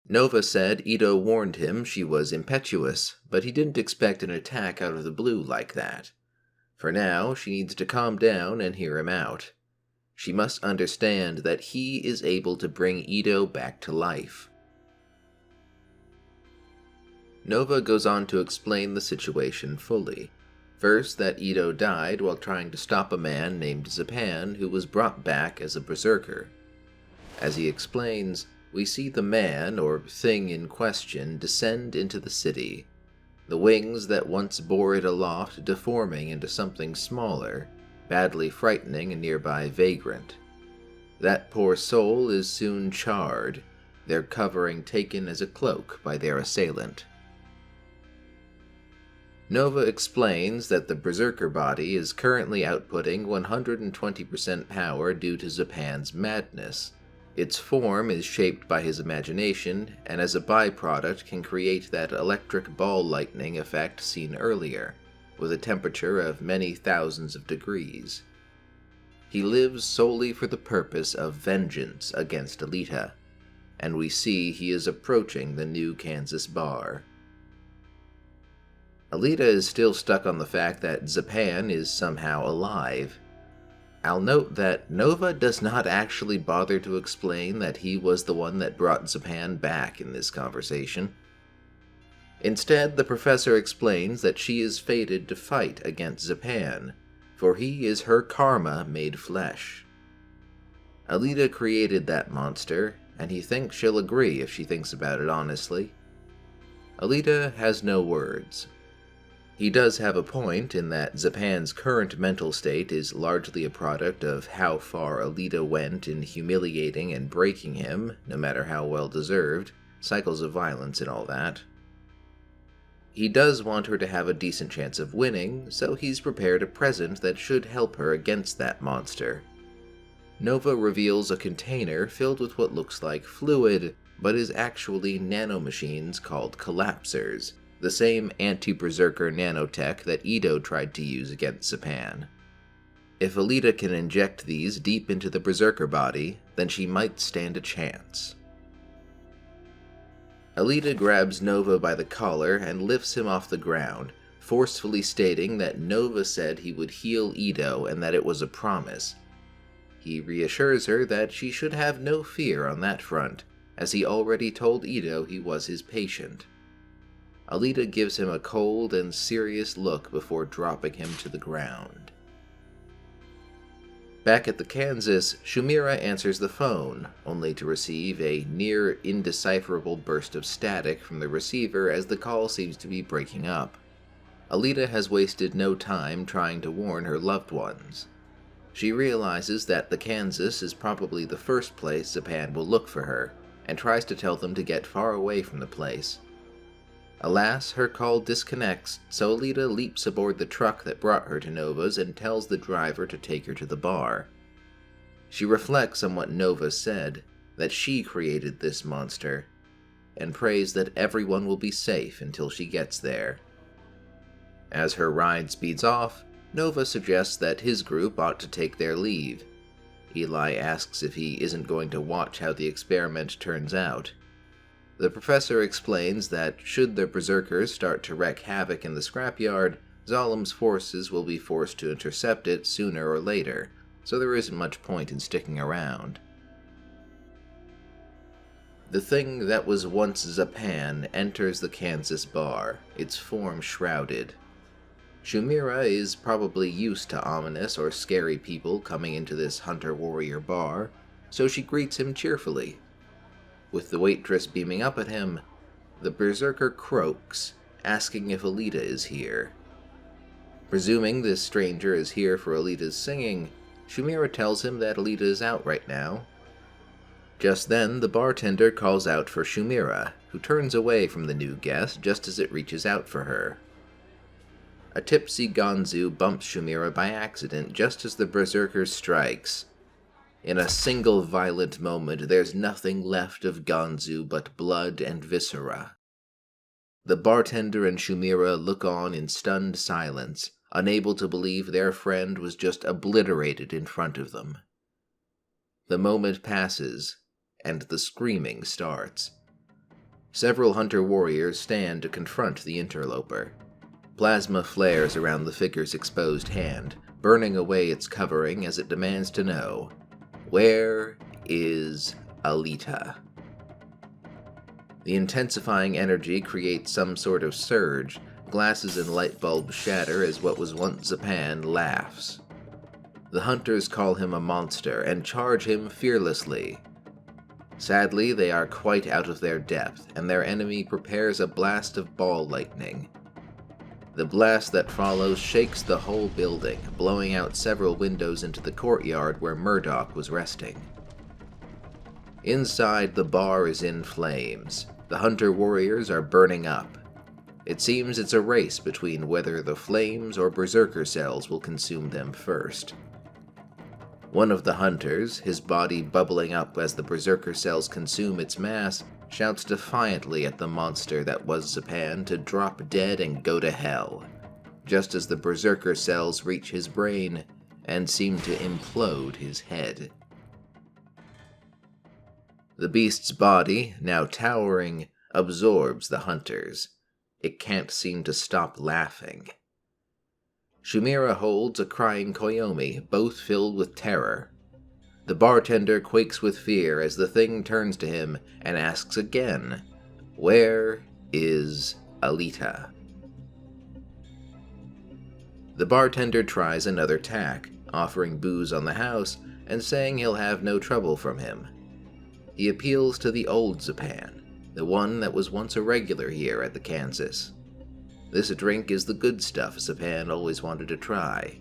Nova said Ito warned him she was impetuous, but he didn't expect an attack out of the blue like that. For now, she needs to calm down and hear him out. She must understand that he is able to bring Ito back to life. Nova goes on to explain the situation fully. First, that Ito died while trying to stop a man named Zapan who was brought back as a berserker. As he explains, we see the man, or thing in question, descend into the city, the wings that once bore it aloft deforming into something smaller, badly frightening a nearby vagrant. That poor soul is soon charred, their covering taken as a cloak by their assailant. Nova explains that the Berserker body is currently outputting 120% power due to Zapan's madness. Its form is shaped by his imagination, and as a byproduct can create that electric ball lightning effect seen earlier, with a temperature of many thousands of degrees. He lives solely for the purpose of vengeance against Alita, and we see he is approaching the new Kansas bar. Alita is still stuck on the fact that Zapan is somehow alive. I'll note that Nova does not actually bother to explain that he was the one that brought Zapan back in this conversation. Instead, the professor explains that she is fated to fight against Zapan, for he is her karma made flesh. Alita created that monster, and he thinks she'll agree if she thinks about it honestly. Alita has no words. He does have a point in that Zapan's current mental state is largely a product of how far Alita went in humiliating and breaking him, no matter how well deserved, cycles of violence and all that. He does want her to have a decent chance of winning, so he's prepared a present that should help her against that monster. Nova reveals a container filled with what looks like fluid, but is actually nanomachines called collapsers, the same anti-Berserker nanotech that Ido tried to use against Zapan. If Alita can inject these deep into the Berserker body, then she might stand a chance. Alita grabs Nova by the collar and lifts him off the ground, forcefully stating that Nova said he would heal Ido and that it was a promise. He reassures her that she should have no fear on that front, as he already told Ido he was his patient. Alita gives him a cold and serious look before dropping him to the ground. Back at the Kansas, Shumira answers the phone, only to receive a near-indecipherable burst of static from the receiver as the call seems to be breaking up. Alita has wasted no time trying to warn her loved ones. She realizes that the Kansas is probably the first place Zapan will look for her, and tries to tell them to get far away from the place. Alas, her call disconnects, so Alita leaps aboard the truck that brought her to Nova's and tells the driver to take her to the bar. She reflects on what Nova said, that she created this monster, and prays that everyone will be safe until she gets there. As her ride speeds off, Nova suggests that his group ought to take their leave. Eli asks if he isn't going to watch how the experiment turns out. The professor explains that should the Berserkers start to wreak havoc in the Scrapyard, Zalum's forces will be forced to intercept it sooner or later, so there isn't much point in sticking around. The thing that was once Zapan enters the Kansas bar, its form shrouded. Shumira is probably used to ominous or scary people coming into this hunter-warrior bar, so she greets him cheerfully. With the waitress beaming up at him, the Berserker croaks, asking if Alita is here. Presuming this stranger is here for Alita's singing, Shumira tells him that Alita is out right now. Just then, the bartender calls out for Shumira, who turns away from the new guest just as it reaches out for her. A tipsy Gonzu bumps Shumira by accident just as the Berserker strikes. In a single violent moment, there's nothing left of Gonzu but blood and viscera. The bartender and Shumira look on in stunned silence, unable to believe their friend was just obliterated in front of them. The moment passes, and the screaming starts. Several hunter-warriors stand to confront the interloper. Plasma flares around the figure's exposed hand, burning away its covering as it demands to know, where is Alita? The intensifying energy creates some sort of surge. Glasses and light bulbs shatter as what was once Zapan laughs. The hunters call him a monster and charge him fearlessly. Sadly, they are quite out of their depth, and their enemy prepares a blast of ball lightning. The blast that follows shakes the whole building, blowing out several windows into the courtyard where Murdoch was resting. Inside, the bar is in flames. The hunter-warriors are burning up. It seems it's a race between whether the flames or Berserker cells will consume them first. One of the hunters, his body bubbling up as the Berserker cells consume its mass, shouts defiantly at the monster that was Zapan to drop dead and go to hell, just as the Berserker cells reach his brain and seem to implode his head. The beast's body, now towering, absorbs the hunters. It can't seem to stop laughing. Shumira holds a crying Koyomi, both filled with terror. The bartender quakes with fear as the thing turns to him and asks again, where is Alita? The bartender tries another tack, offering booze on the house and saying he'll have no trouble from him. He appeals to the old Zapan. the one that was once a regular here at the Kansas. This drink is the good stuff Zapan always wanted to try.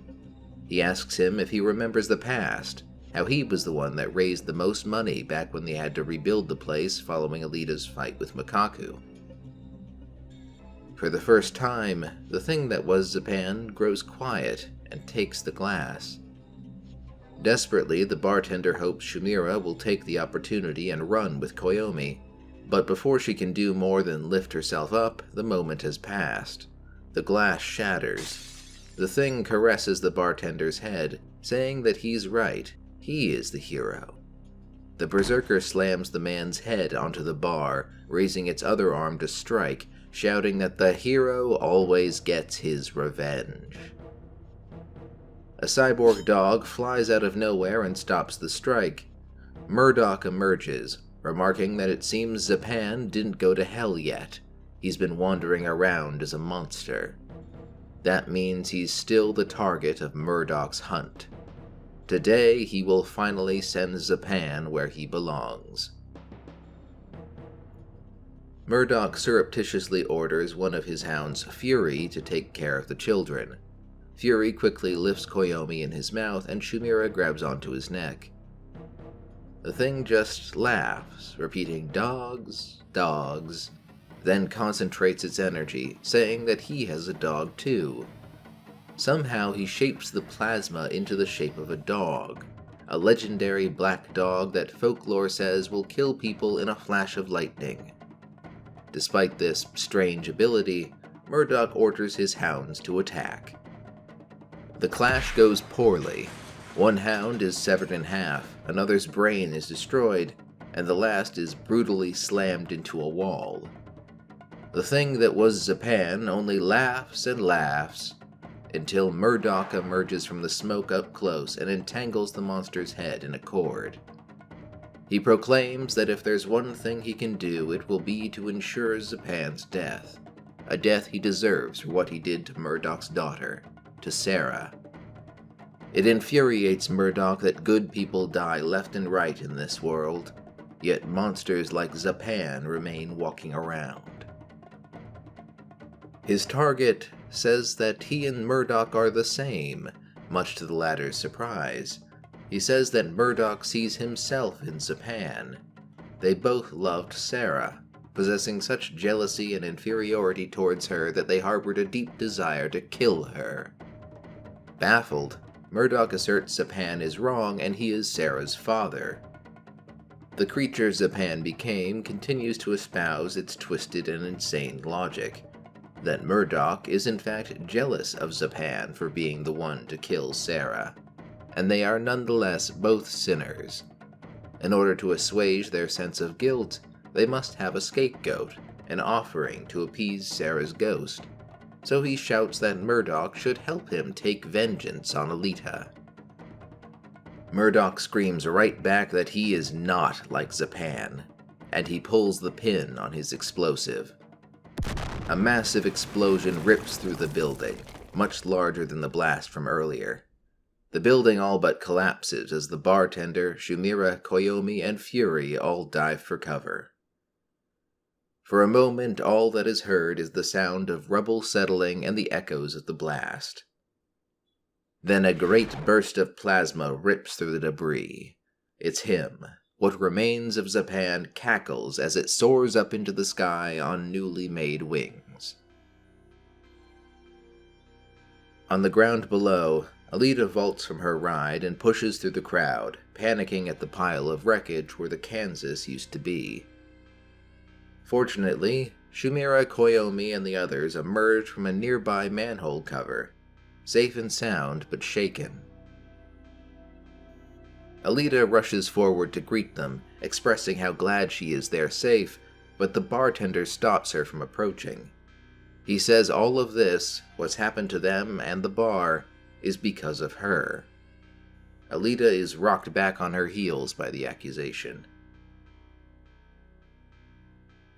He asks him if he remembers the past, how he was the one that raised the most money back when they had to rebuild the place following Alita's fight with Makaku. For the first time, the thing that was Zapan grows quiet and takes the glass. Desperately, the bartender hopes Shumira will take the opportunity and run with Koyomi, but before she can do more than lift herself up, the moment has passed. The glass shatters. The thing caresses the bartender's head, saying that he's right. He is the hero. The Berserker slams the man's head onto the bar, raising its other arm to strike, shouting that the hero always gets his revenge. A cyborg dog flies out of nowhere and stops the strike. Murdoch emerges, remarking that it seems Zapan didn't go to hell yet. He's been wandering around as a monster. That means he's still the target of Murdoch's hunt. Today, he will finally send Zapan where he belongs. Murdoch surreptitiously orders one of his hounds, Fury, to take care of the children. Fury quickly lifts Koyomi in his mouth, and Shumira grabs onto his neck. The thing just laughs, repeating dogs, dogs, then concentrates its energy, saying that he has a dog too. Somehow he shapes the plasma into the shape of a dog, a legendary black dog that folklore says will kill people in a flash of lightning. Despite this strange ability, Murdoch orders his hounds to attack. The clash goes poorly. One hound is severed in half, another's brain is destroyed, and the last is brutally slammed into a wall. The thing that was Zapan only laughs and laughs, until Murdoch emerges from the smoke up close and entangles the monster's head in a cord. He proclaims that if there's one thing he can do, it will be to ensure Zapan's death, a death he deserves for what he did to Murdoch's daughter, to Sarah. It infuriates Murdoch that good people die left and right in this world, yet monsters like Zapan remain walking around. His target says that he and Murdoch are the same, much to the latter's surprise. He says that Murdoch sees himself in Zapan. They both loved Sarah, possessing such jealousy and inferiority towards her that they harbored a deep desire to kill her. Baffled, Murdoch asserts Zapan is wrong and he is Sarah's father. The creature Zapan became continues to espouse its twisted and insane logic, that Murdoch is in fact jealous of Zapan for being the one to kill Sarah, and they are nonetheless both sinners. In order to assuage their sense of guilt, they must have a scapegoat, an offering to appease Sarah's ghost, so he shouts that Murdoch should help him take vengeance on Alita. Murdoch screams right back that he is not like Zapan, and he pulls the pin on his explosive. A massive explosion rips through the building, much larger than the blast from earlier. The building all but collapses as the bartender, Shumira, Koyomi, and Fury all dive for cover. For a moment, all that is heard is the sound of rubble settling and the echoes of the blast. Then a great burst of plasma rips through the debris. It's him. What remains of Zapan cackles as it soars up into the sky on newly made wings. On the ground below, Alita vaults from her ride and pushes through the crowd, panicking at the pile of wreckage where the Kansas used to be. Fortunately, Shumira, Koyomi, and the others emerge from a nearby manhole cover, safe and sound but shaken. Alita rushes forward to greet them, expressing how glad she is they're safe, but the bartender stops her from approaching. He says all of this, what's happened to them and the bar, is because of her. Alita is rocked back on her heels by the accusation.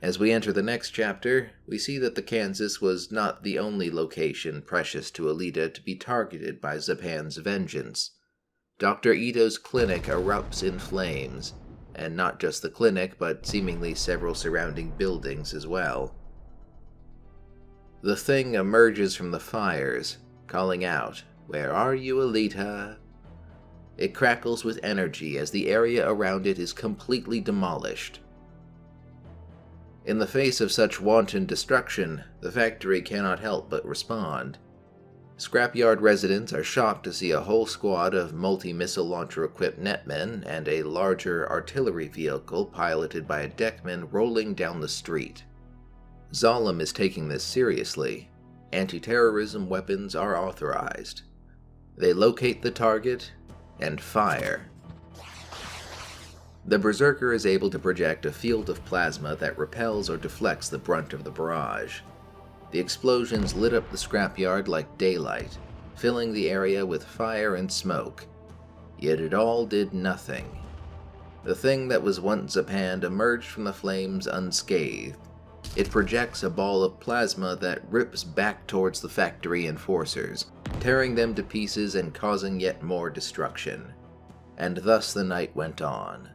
As we enter the next chapter, we see that the Kansas was not the only location precious to Alita to be targeted by Zapan's vengeance. Dr. Ito's clinic erupts in flames, and not just the clinic, but seemingly several surrounding buildings as well. The thing emerges from the fires, calling out, "Where are you, Alita?" It crackles with energy as the area around it is completely demolished. In the face of such wanton destruction, the factory cannot help but respond. Scrapyard residents are shocked to see a whole squad of multi-missile launcher-equipped netmen and a larger artillery vehicle piloted by a deckman rolling down the street. Zalem is taking this seriously. Anti-terrorism weapons are authorized. They locate the target and fire. The Berserker is able to project a field of plasma that repels or deflects the brunt of the barrage. The explosions lit up the scrapyard like daylight, filling the area with fire and smoke. Yet it all did nothing. The thing that was once Zapan emerged from the flames unscathed. It projects a ball of plasma that rips back towards the factory enforcers, tearing them to pieces and causing yet more destruction. And thus the night went on.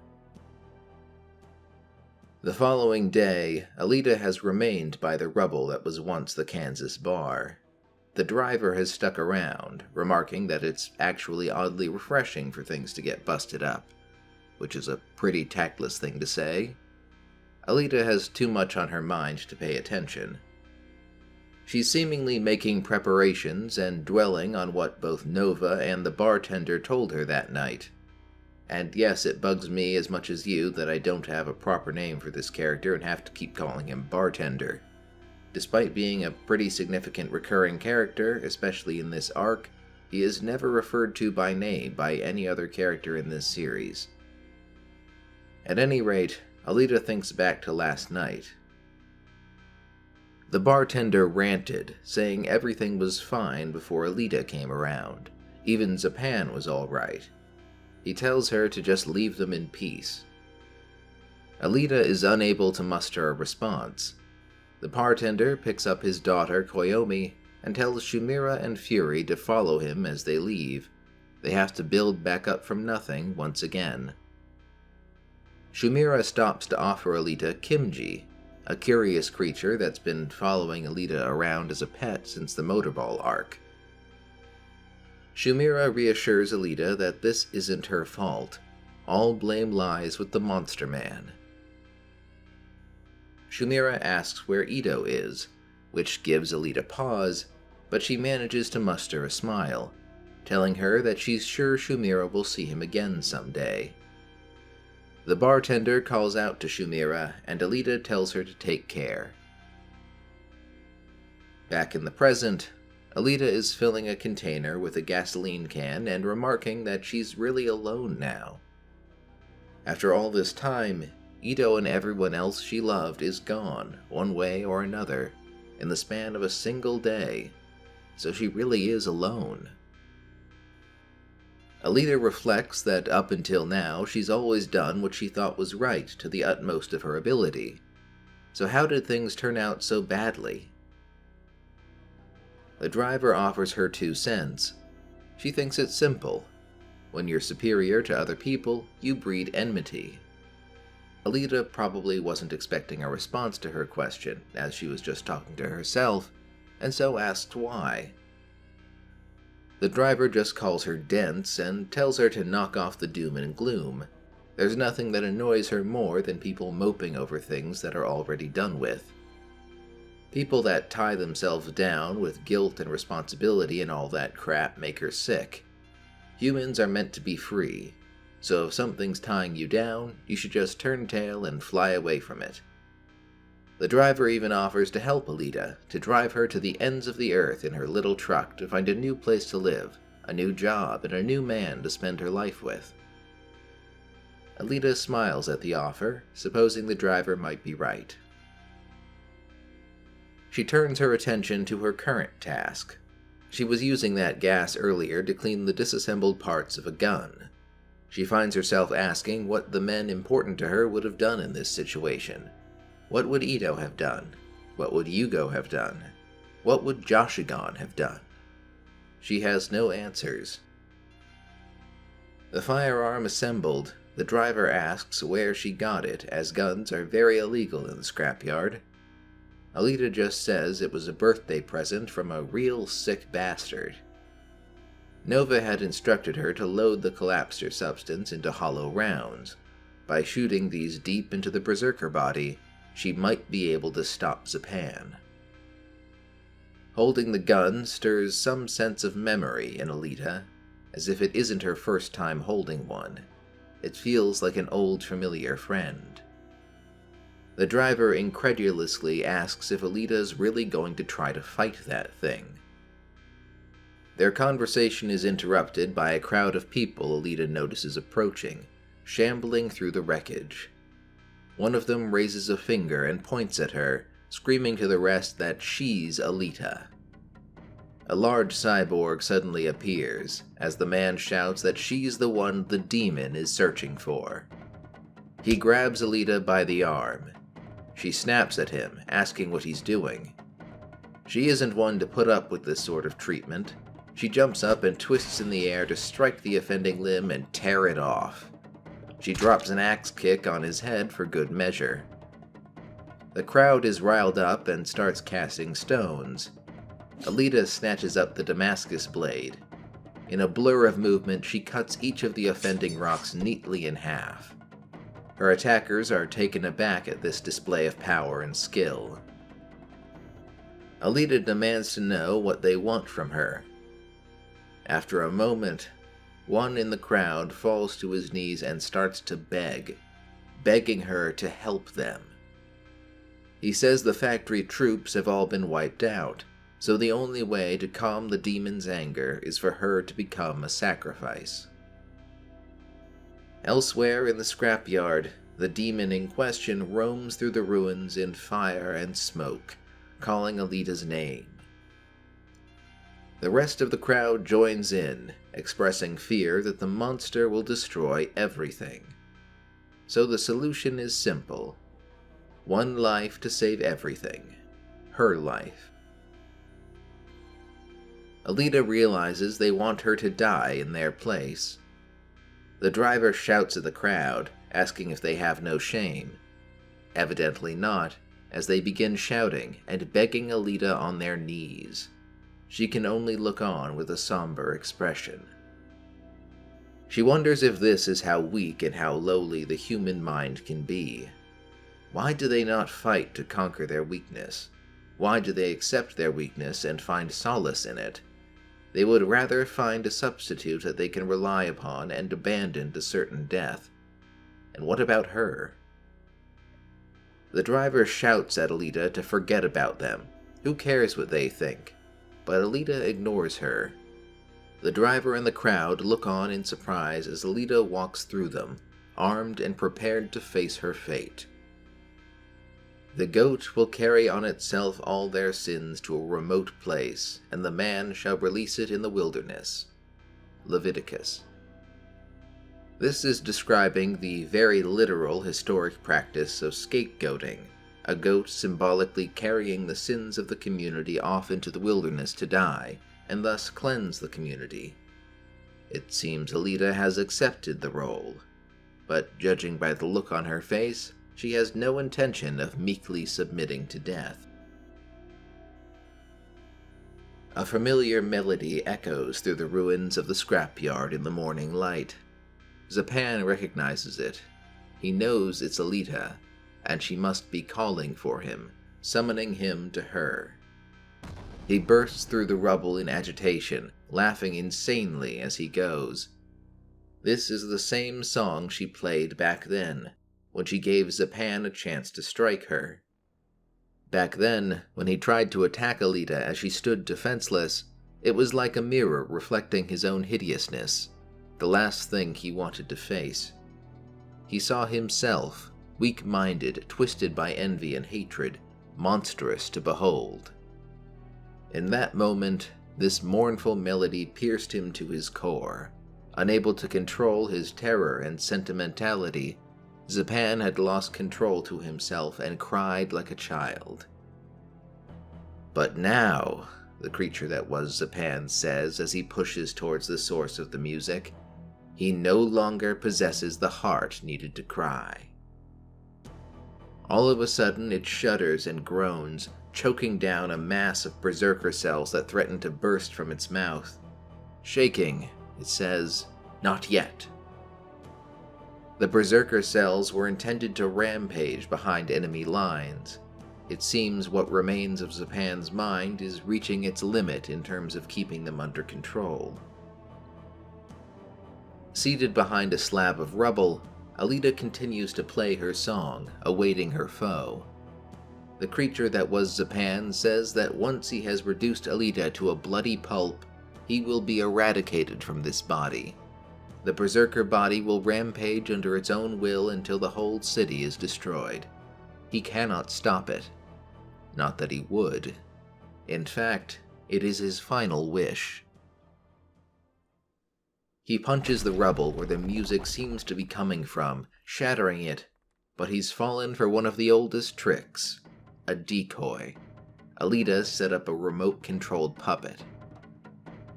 The following day, Alita has remained by the rubble that was once the Kansas bar. The driver has stuck around, remarking that it's actually oddly refreshing for things to get busted up, which is a pretty tactless thing to say. Alita has too much on her mind to pay attention. She's seemingly making preparations and dwelling on what both Nova and the bartender told her that night. And yes, it bugs me as much as you that I don't have a proper name for this character and have to keep calling him Bartender. Despite being a pretty significant recurring character, especially in this arc, he is never referred to by name by any other character in this series. At any rate, Alita thinks back to last night. The bartender ranted, saying everything was fine before Alita came around. Even Zapan was alright. He tells her to just leave them in peace. Alita is unable to muster a response. The bartender picks up his daughter, Koyomi, and tells Shumira and Fury to follow him as they leave. They have to build back up from nothing once again. Shumira stops to offer Alita Kimji, a curious creature that's been following Alita around as a pet since the motorball arc. Shumira reassures Alita that this isn't her fault. All blame lies with the Monster Man. Shumira asks where Ito is, which gives Alita pause, but she manages to muster a smile, telling her that she's sure Shumira will see him again someday. The bartender calls out to Shumira, and Alita tells her to take care. Back in the present, Alita is filling a container with a gasoline can and remarking that she's really alone now. After all this time, Ito and everyone else she loved is gone, one way or another, in the span of a single day, so she really is alone. Alita reflects that up until now, she's always done what she thought was right to the utmost of her ability. So how did things turn out so badly? The driver offers her 2 cents. She thinks it's simple. When you're superior to other people, you breed enmity. Alita probably wasn't expecting a response to her question, as she was just talking to herself, and so asked why. The driver just calls her dense and tells her to knock off the doom and gloom. There's nothing that annoys her more than people moping over things that are already done with. People that tie themselves down with guilt and responsibility and all that crap make her sick. Humans are meant to be free, so if something's tying you down, you should just turn tail and fly away from it. The driver even offers to help Alita, to drive her to the ends of the earth in her little truck to find a new place to live, a new job, and a new man to spend her life with. Alita smiles at the offer, supposing the driver might be right. She turns her attention to her current task. She was using that gas earlier to clean the disassembled parts of a gun. She finds herself asking what the men important to her would have done in this situation. What would Ito have done? What would Yugo have done? What would Joshigon have done? She has no answers. The firearm assembled, The driver asks where she got it, as guns are very illegal in the scrapyard. Alita just says it was a birthday present from a real sick bastard. Nova had instructed her to load the collapsed substance into hollow rounds. By shooting these deep into the Berserker body, she might be able to stop Zapan. Holding the gun stirs some sense of memory in Alita, as if it isn't her first time holding one. It feels like an old familiar friend. The driver incredulously asks if Alita's really going to try to fight that thing. Their conversation is interrupted by a crowd of people Alita notices approaching, shambling through the wreckage. One of them raises a finger and points at her, screaming to the rest that she's Alita. A large cyborg suddenly appears, as the man shouts that she's the one the demon is searching for. He grabs Alita by the arm. She snaps at him, asking what he's doing. She isn't one to put up with this sort of treatment. She jumps up and twists in the air to strike the offending limb and tear it off. She drops an axe kick on his head for good measure. The crowd is riled up and starts casting stones. Alita snatches up the Damascus blade. In a blur of movement, she cuts each of the offending rocks neatly in half. Her attackers are taken aback at this display of power and skill. Alita demands to know what they want from her. After a moment, one in the crowd falls to his knees and starts to beg, begging her to help them. He says the factory troops have all been wiped out, so the only way to calm the demon's anger is for her to become a sacrifice. Elsewhere in the scrapyard, the demon in question roams through the ruins in fire and smoke, calling Alita's name. The rest of the crowd joins in, expressing fear that the monster will destroy everything. So the solution is simple. One life to save everything. Her life. Alita realizes they want her to die in their place. The driver shouts at the crowd, asking if they have no shame. Evidently not, as they begin shouting and begging Alita on their knees. She can only look on with a somber expression. She wonders if this is how weak and how lowly the human mind can be. Why do they not fight to conquer their weakness? Why do they accept their weakness and find solace in it? They would rather find a substitute that they can rely upon and abandon to certain death. And what about her? The driver shouts at Alita to forget about them. Who cares what they think? But Alita ignores her. The driver and the crowd look on in surprise as Alita walks through them, armed and prepared to face her fate. The goat will carry on itself all their sins to a remote place, and the man shall release it in the wilderness. Leviticus. This is describing the very literal historic practice of scapegoating, a goat symbolically carrying the sins of the community off into the wilderness to die, and thus cleanse the community. It seems Alita has accepted the role, but judging by the look on her face, she has no intention of meekly submitting to death. A familiar melody echoes through the ruins of the scrapyard in the morning light. Zapan recognizes it. He knows it's Alita, and she must be calling for him, summoning him to her. He bursts through the rubble in agitation, laughing insanely as he goes. This is the same song she played back then, when she gave Zapan a chance to strike her. Back then, when he tried to attack Alita as she stood defenseless, it was like a mirror reflecting his own hideousness, the last thing he wanted to face. He saw himself, weak-minded, twisted by envy and hatred, monstrous to behold. In that moment, this mournful melody pierced him to his core. Unable to control his terror and sentimentality, Zapan had lost control to himself and cried like a child. "But now," the creature that was Zapan says as he pushes towards the source of the music, He no longer possesses the heart needed to cry. All of a sudden, it shudders and groans, choking down a mass of Berserker cells that threaten to burst from its mouth. Shaking, it says, "Not yet." The Berserker cells were intended to rampage behind enemy lines. It seems what remains of Zapan's mind is reaching its limit in terms of keeping them under control. Seated behind a slab of rubble, Alita continues to play her song, awaiting her foe. The creature that was Zapan says that once he has reduced Alita to a bloody pulp, he will be eradicated from this body. The Berserker body will rampage under its own will until the whole city is destroyed. He cannot stop it. Not that he would. In fact, it is his final wish. He punches the rubble where the music seems to be coming from, shattering it, but he's fallen for one of the oldest tricks, a decoy. Alita set up a remote-controlled puppet.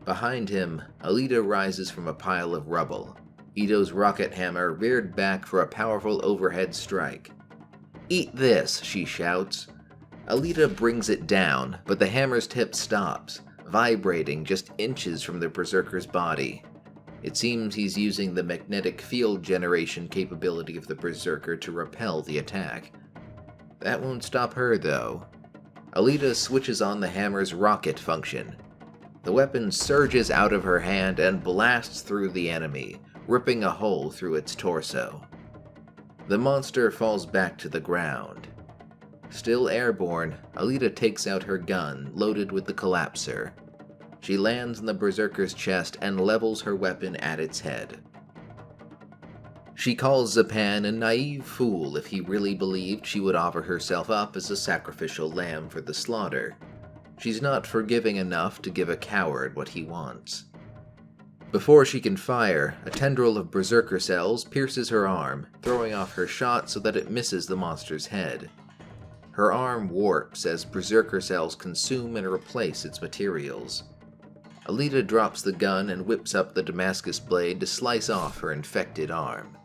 Behind him, Alita rises from a pile of rubble. Ito's rocket hammer reared back for a powerful overhead strike. "Eat this," she shouts. Alita brings it down, but the hammer's tip stops, vibrating just inches from the Berserker's body. It seems he's using the magnetic field generation capability of the Berserker to repel the attack. That won't stop her, though. Alita switches on the hammer's rocket function. The weapon surges out of her hand and blasts through the enemy, ripping a hole through its torso. The monster falls back to the ground. Still airborne, Alita takes out her gun, loaded with the collapser. She lands in the Berserker's chest and levels her weapon at its head. She calls Zapan a naive fool if he really believed she would offer herself up as a sacrificial lamb for the slaughter. She's not forgiving enough to give a coward what he wants. Before she can fire, a tendril of Berserker cells pierces her arm, throwing off her shot so that it misses the monster's head. Her arm warps as Berserker cells consume and replace its materials. Alita drops the gun and whips up the Damascus blade to slice off her infected arm.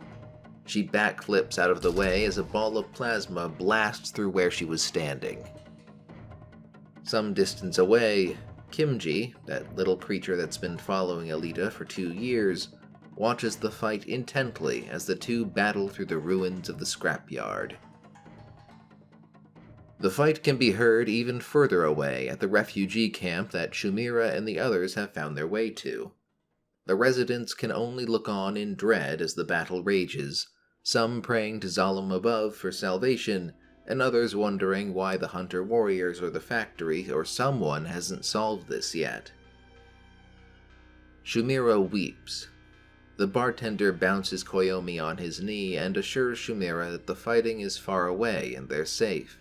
She backflips out of the way as a ball of plasma blasts through where she was standing. Some distance away, Kimji, that little creature that's been following Alita for 2 years, watches the fight intently as the two battle through the ruins of the Scrapyard. The fight can be heard even further away at the refugee camp that Shumira and the others have found their way to. The residents can only look on in dread as the battle rages, some praying to Zalem above for salvation, and others wondering why the Hunter Warriors or the factory or someone hasn't solved this yet. Shumira weeps. The bartender bounces Koyomi on his knee and assures Shumira that the fighting is far away and they're safe.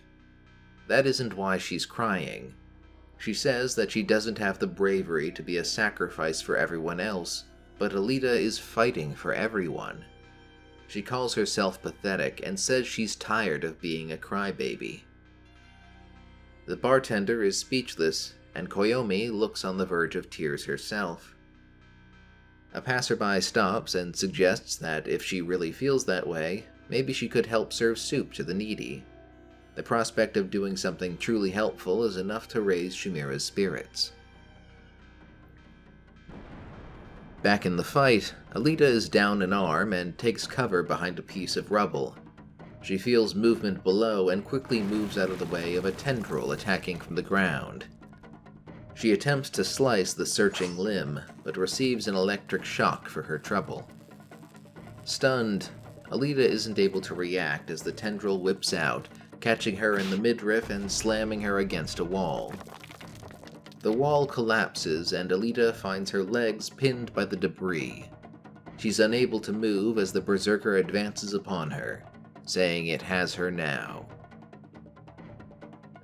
That isn't why she's crying. She says that she doesn't have the bravery to be a sacrifice for everyone else, but Alita is fighting for everyone. She calls herself pathetic and says she's tired of being a crybaby. The bartender is speechless, and Koyomi looks on the verge of tears herself. A passerby stops and suggests that if she really feels that way, maybe she could help serve soup to the needy. The prospect of doing something truly helpful is enough to raise Shumira's spirits. Back in the fight, Alita is down an arm and takes cover behind a piece of rubble. She feels movement below and quickly moves out of the way of a tendril attacking from the ground. She attempts to slice the searching limb, but receives an electric shock for her trouble. Stunned, Alita isn't able to react as the tendril whips out, catching her in the midriff and slamming her against a wall. The wall collapses and Alita finds her legs pinned by the debris. She's unable to move as the Berserker advances upon her, saying it has her now.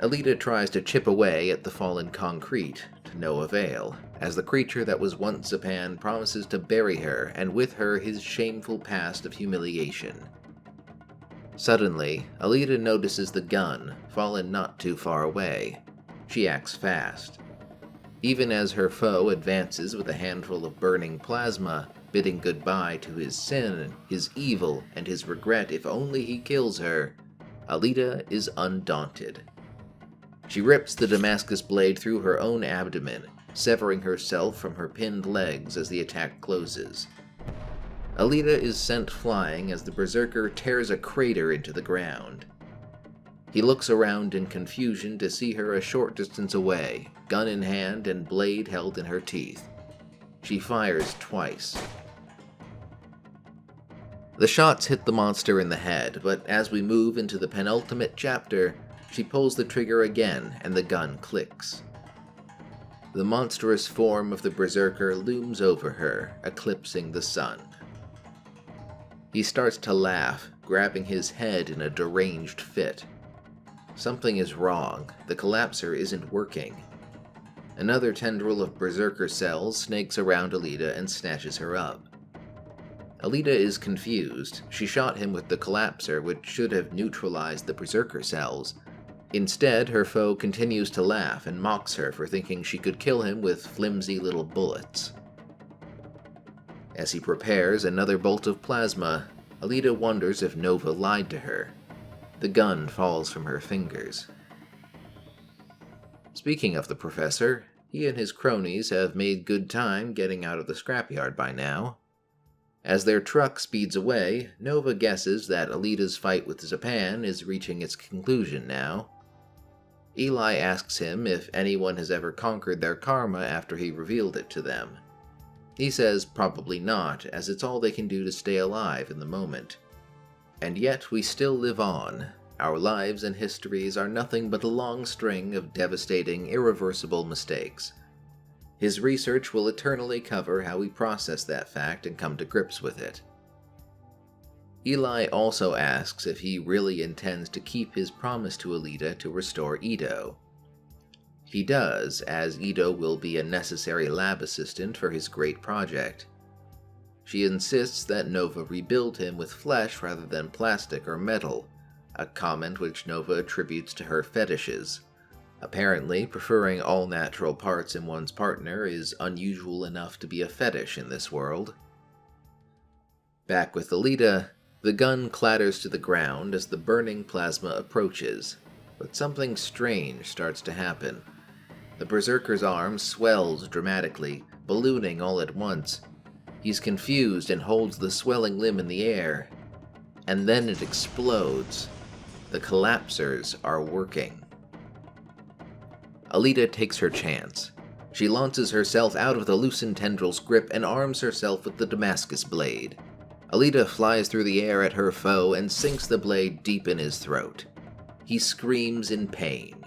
Alita tries to chip away at the fallen concrete, to no avail, as the creature that was once Zapan promises to bury her and with her his shameful past of humiliation. Suddenly, Alita notices the gun, fallen not too far away. She acts fast. Even as her foe advances with a handful of burning plasma, bidding goodbye to his sin, his evil, and his regret if only he kills her, Alita is undaunted. She rips the Damascus blade through her own abdomen, severing herself from her pinned legs as the attack closes. Alita is sent flying as the Berserker tears a crater into the ground. He looks around in confusion to see her a short distance away, gun in hand and blade held in her teeth. She fires twice. The shots hit the monster in the head, but as we move into the penultimate chapter, she pulls the trigger again and the gun clicks. The monstrous form of the Berserker looms over her, eclipsing the sun. He starts to laugh, grabbing his head in a deranged fit. Something is wrong. The collapser isn't working. Another tendril of Berserker cells snakes around Alita and snatches her up. Alita is confused. She shot him with the collapser, which should have neutralized the Berserker cells. Instead, her foe continues to laugh and mocks her for thinking she could kill him with flimsy little bullets. As he prepares another bolt of plasma, Alita wonders if Nova lied to her. The gun falls from her fingers. Speaking of the professor, he and his cronies have made good time getting out of the scrapyard by now. As their truck speeds away, Nova guesses that Alita's fight with Zapan is reaching its conclusion now. Eli asks him if anyone has ever conquered their karma after he revealed it to them. He says probably not, as it's all they can do to stay alive in the moment. And yet we still live on. Our lives and histories are nothing but a long string of devastating, irreversible mistakes. His research will eternally cover how we process that fact and come to grips with it. Eli also asks if he really intends to keep his promise to Alita to restore Ido. He does, as Ido will be a necessary lab assistant for his great project. She insists that Nova rebuild him with flesh rather than plastic or metal, a comment which Nova attributes to her fetishes. Apparently, preferring all natural parts in one's partner is unusual enough to be a fetish in this world. Back with Alita, the gun clatters to the ground as the burning plasma approaches, but something strange starts to happen. The Berserker's arm swells dramatically, ballooning all at once. He's confused and holds the swelling limb in the air. And then it explodes. The collapsers are working. Alita takes her chance. She launches herself out of the loosened tendril's grip and arms herself with the Damascus blade. Alita flies through the air at her foe and sinks the blade deep in his throat. He screams in pain.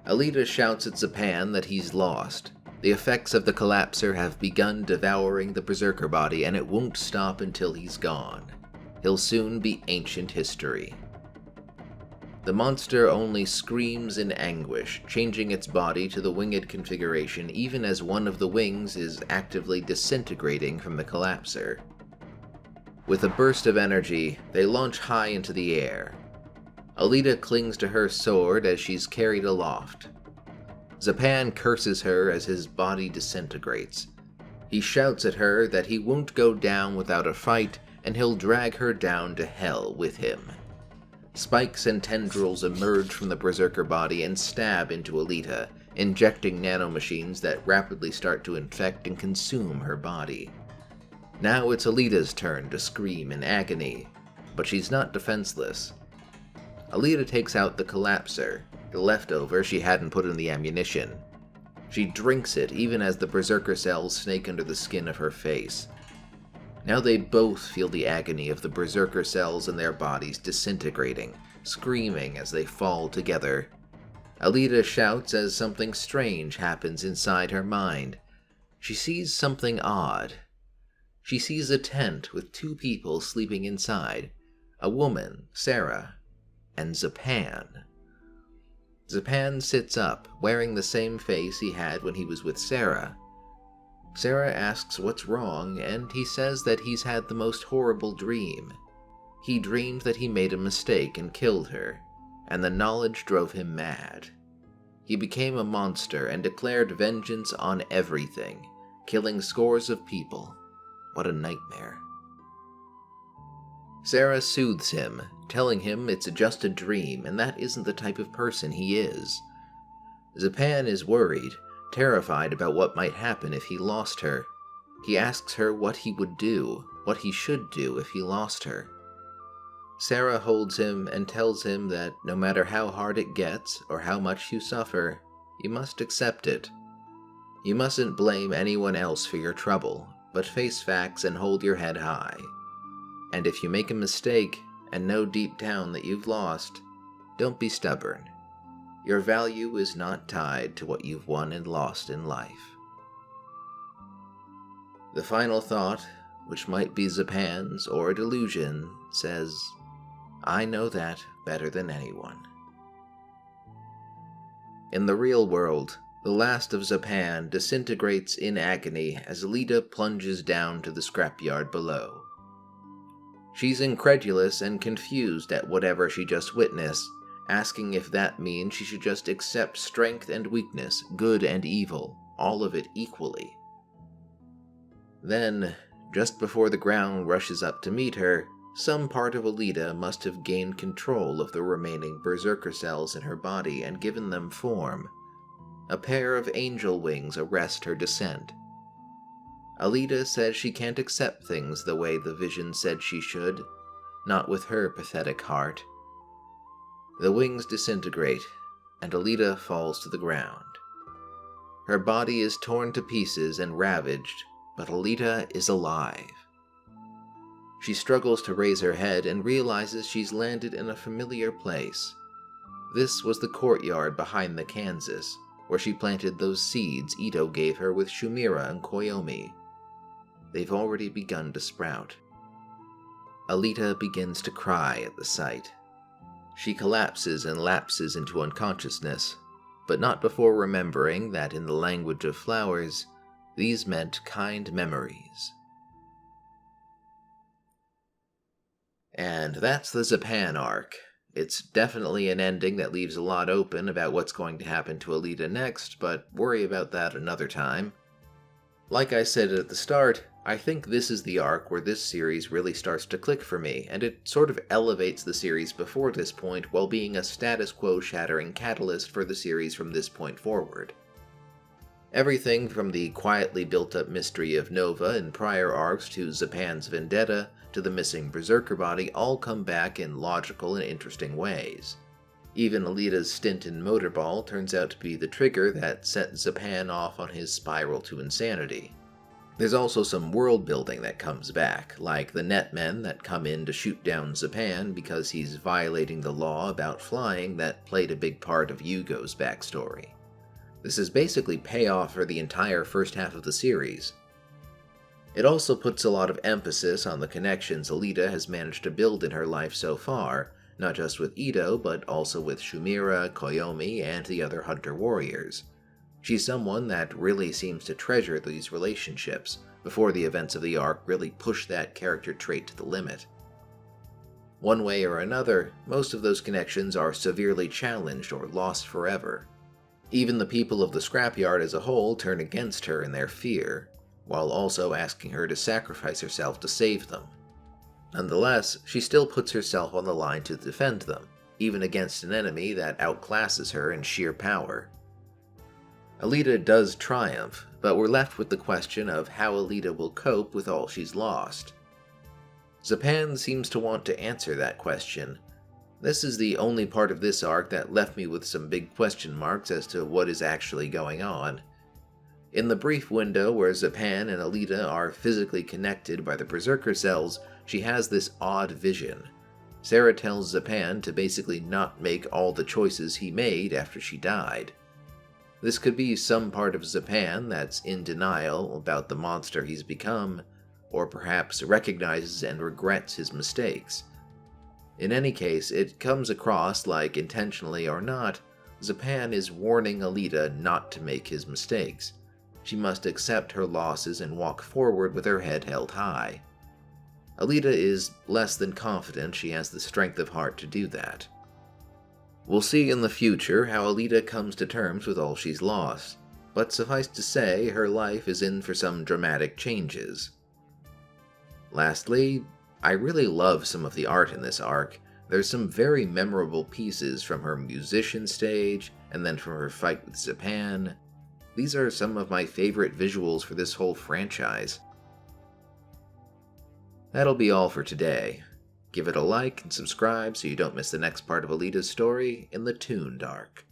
Alita shouts at Zapan that he's lost. The effects of the collapser have begun devouring the Berserker body, and it won't stop until he's gone. He'll soon be ancient history. The monster only screams in anguish, changing its body to the winged configuration even as one of the wings is actively disintegrating from the collapser. With a burst of energy, they launch high into the air. Alita clings to her sword as she's carried aloft. Zapan curses her as his body disintegrates. He shouts at her that he won't go down without a fight, and he'll drag her down to hell with him. Spikes and tendrils emerge from the Berserker body and stab into Alita, injecting nanomachines that rapidly start to infect and consume her body. Now it's Alita's turn to scream in agony, but she's not defenseless. Alita takes out the collapser, the leftover she hadn't put in the ammunition. She drinks it even as the Berserker cells snake under the skin of her face. Now they both feel the agony of the Berserker cells in their bodies disintegrating, screaming as they fall together. Alita shouts as something strange happens inside her mind. She sees something odd. She sees a tent with two people sleeping inside, a woman, Sarah, and Zapan. Zapan sits up, wearing the same face he had when he was with Sarah. Sarah asks what's wrong, and he says that he's had the most horrible dream. He dreamed that he made a mistake and killed her, and the knowledge drove him mad. He became a monster and declared vengeance on everything, killing scores of people. What a nightmare. Sarah soothes him, telling him it's just a dream and that isn't the type of person he is. Zapan is worried, terrified about what might happen if he lost her. He asks her what he would do, what he should do if he lost her. Sarah holds him and tells him that no matter how hard it gets or how much you suffer, you must accept it. You mustn't blame anyone else for your trouble, but face facts and hold your head high. And if you make a mistake and know deep down that you've lost, don't be stubborn. Your value is not tied to what you've won and lost in life. The final thought, which might be Zapan's or a delusion, says, I know that better than anyone. In the real world, the last of Zapan disintegrates in agony as Alita plunges down to the scrapyard below. She's incredulous and confused at whatever she just witnessed, asking if that means she should just accept strength and weakness, good and evil, all of it equally. Then, just before the ground rushes up to meet her, some part of Alita must have gained control of the remaining Berserker cells in her body and given them form. A pair of angel wings arrest her descent. Alita says she can't accept things the way the vision said she should, not with her pathetic heart. The wings disintegrate, and Alita falls to the ground. Her body is torn to pieces and ravaged, but Alita is alive. She struggles to raise her head and realizes she's landed in a familiar place. This was the courtyard behind the Kansas, where she planted those seeds Ito gave her with Shumira and Koyomi. They've already begun to sprout. Alita begins to cry at the sight. She collapses and lapses into unconsciousness, but not before remembering that in the language of flowers, these meant kind memories. And that's the Zapan arc. It's definitely an ending that leaves a lot open about what's going to happen to Alita next, but worry about that another time. Like I said at the start, I think this is the arc where this series really starts to click for me, and it sort of elevates the series before this point while being a status quo shattering catalyst for the series from this point forward. Everything from the quietly built up mystery of Nova in prior arcs to Zapan's vendetta to the missing Berserker body all come back in logical and interesting ways. Even Alita's stint in Motorball turns out to be the trigger that set Zapan off on his spiral to insanity. There's also some world building that comes back, like the Netmen that come in to shoot down Zapan because he's violating the law about flying that played a big part of Yugo's backstory. This is basically payoff for the entire first half of the series. It also puts a lot of emphasis on the connections Alita has managed to build in her life so far, not just with Ito, but also with Shumira, Koyomi, and the other hunter warriors. She's someone that really seems to treasure these relationships, before the events of the arc really push that character trait to the limit. One way or another, most of those connections are severely challenged or lost forever. Even the people of the Scrapyard as a whole turn against her in their fear, while also asking her to sacrifice herself to save them. Nonetheless, she still puts herself on the line to defend them, even against an enemy that outclasses her in sheer power. Alita does triumph, but we're left with the question of how Alita will cope with all she's lost. Zapan seems to want to answer that question. This is the only part of this arc that left me with some big question marks as to what is actually going on. In the brief window where Zapan and Alita are physically connected by the Berserker cells, she has this odd vision. Sarah tells Zapan to basically not make all the choices he made after she died. This could be some part of Zapan that's in denial about the monster he's become, or perhaps recognizes and regrets his mistakes. In any case, it comes across like, intentionally or not, Zapan is warning Alita not to make his mistakes. She must accept her losses and walk forward with her head held high. Alita is less than confident she has the strength of heart to do that. We'll see in the future how Alita comes to terms with all she's lost, but suffice to say, her life is in for some dramatic changes. Lastly, I really love some of the art in this arc. There's some very memorable pieces from her musician stage, and then from her fight with Zapan. These are some of my favorite visuals for this whole franchise. That'll be all for today. Give it a like and subscribe so you don't miss the next part of Alita's story in the Tooned arc.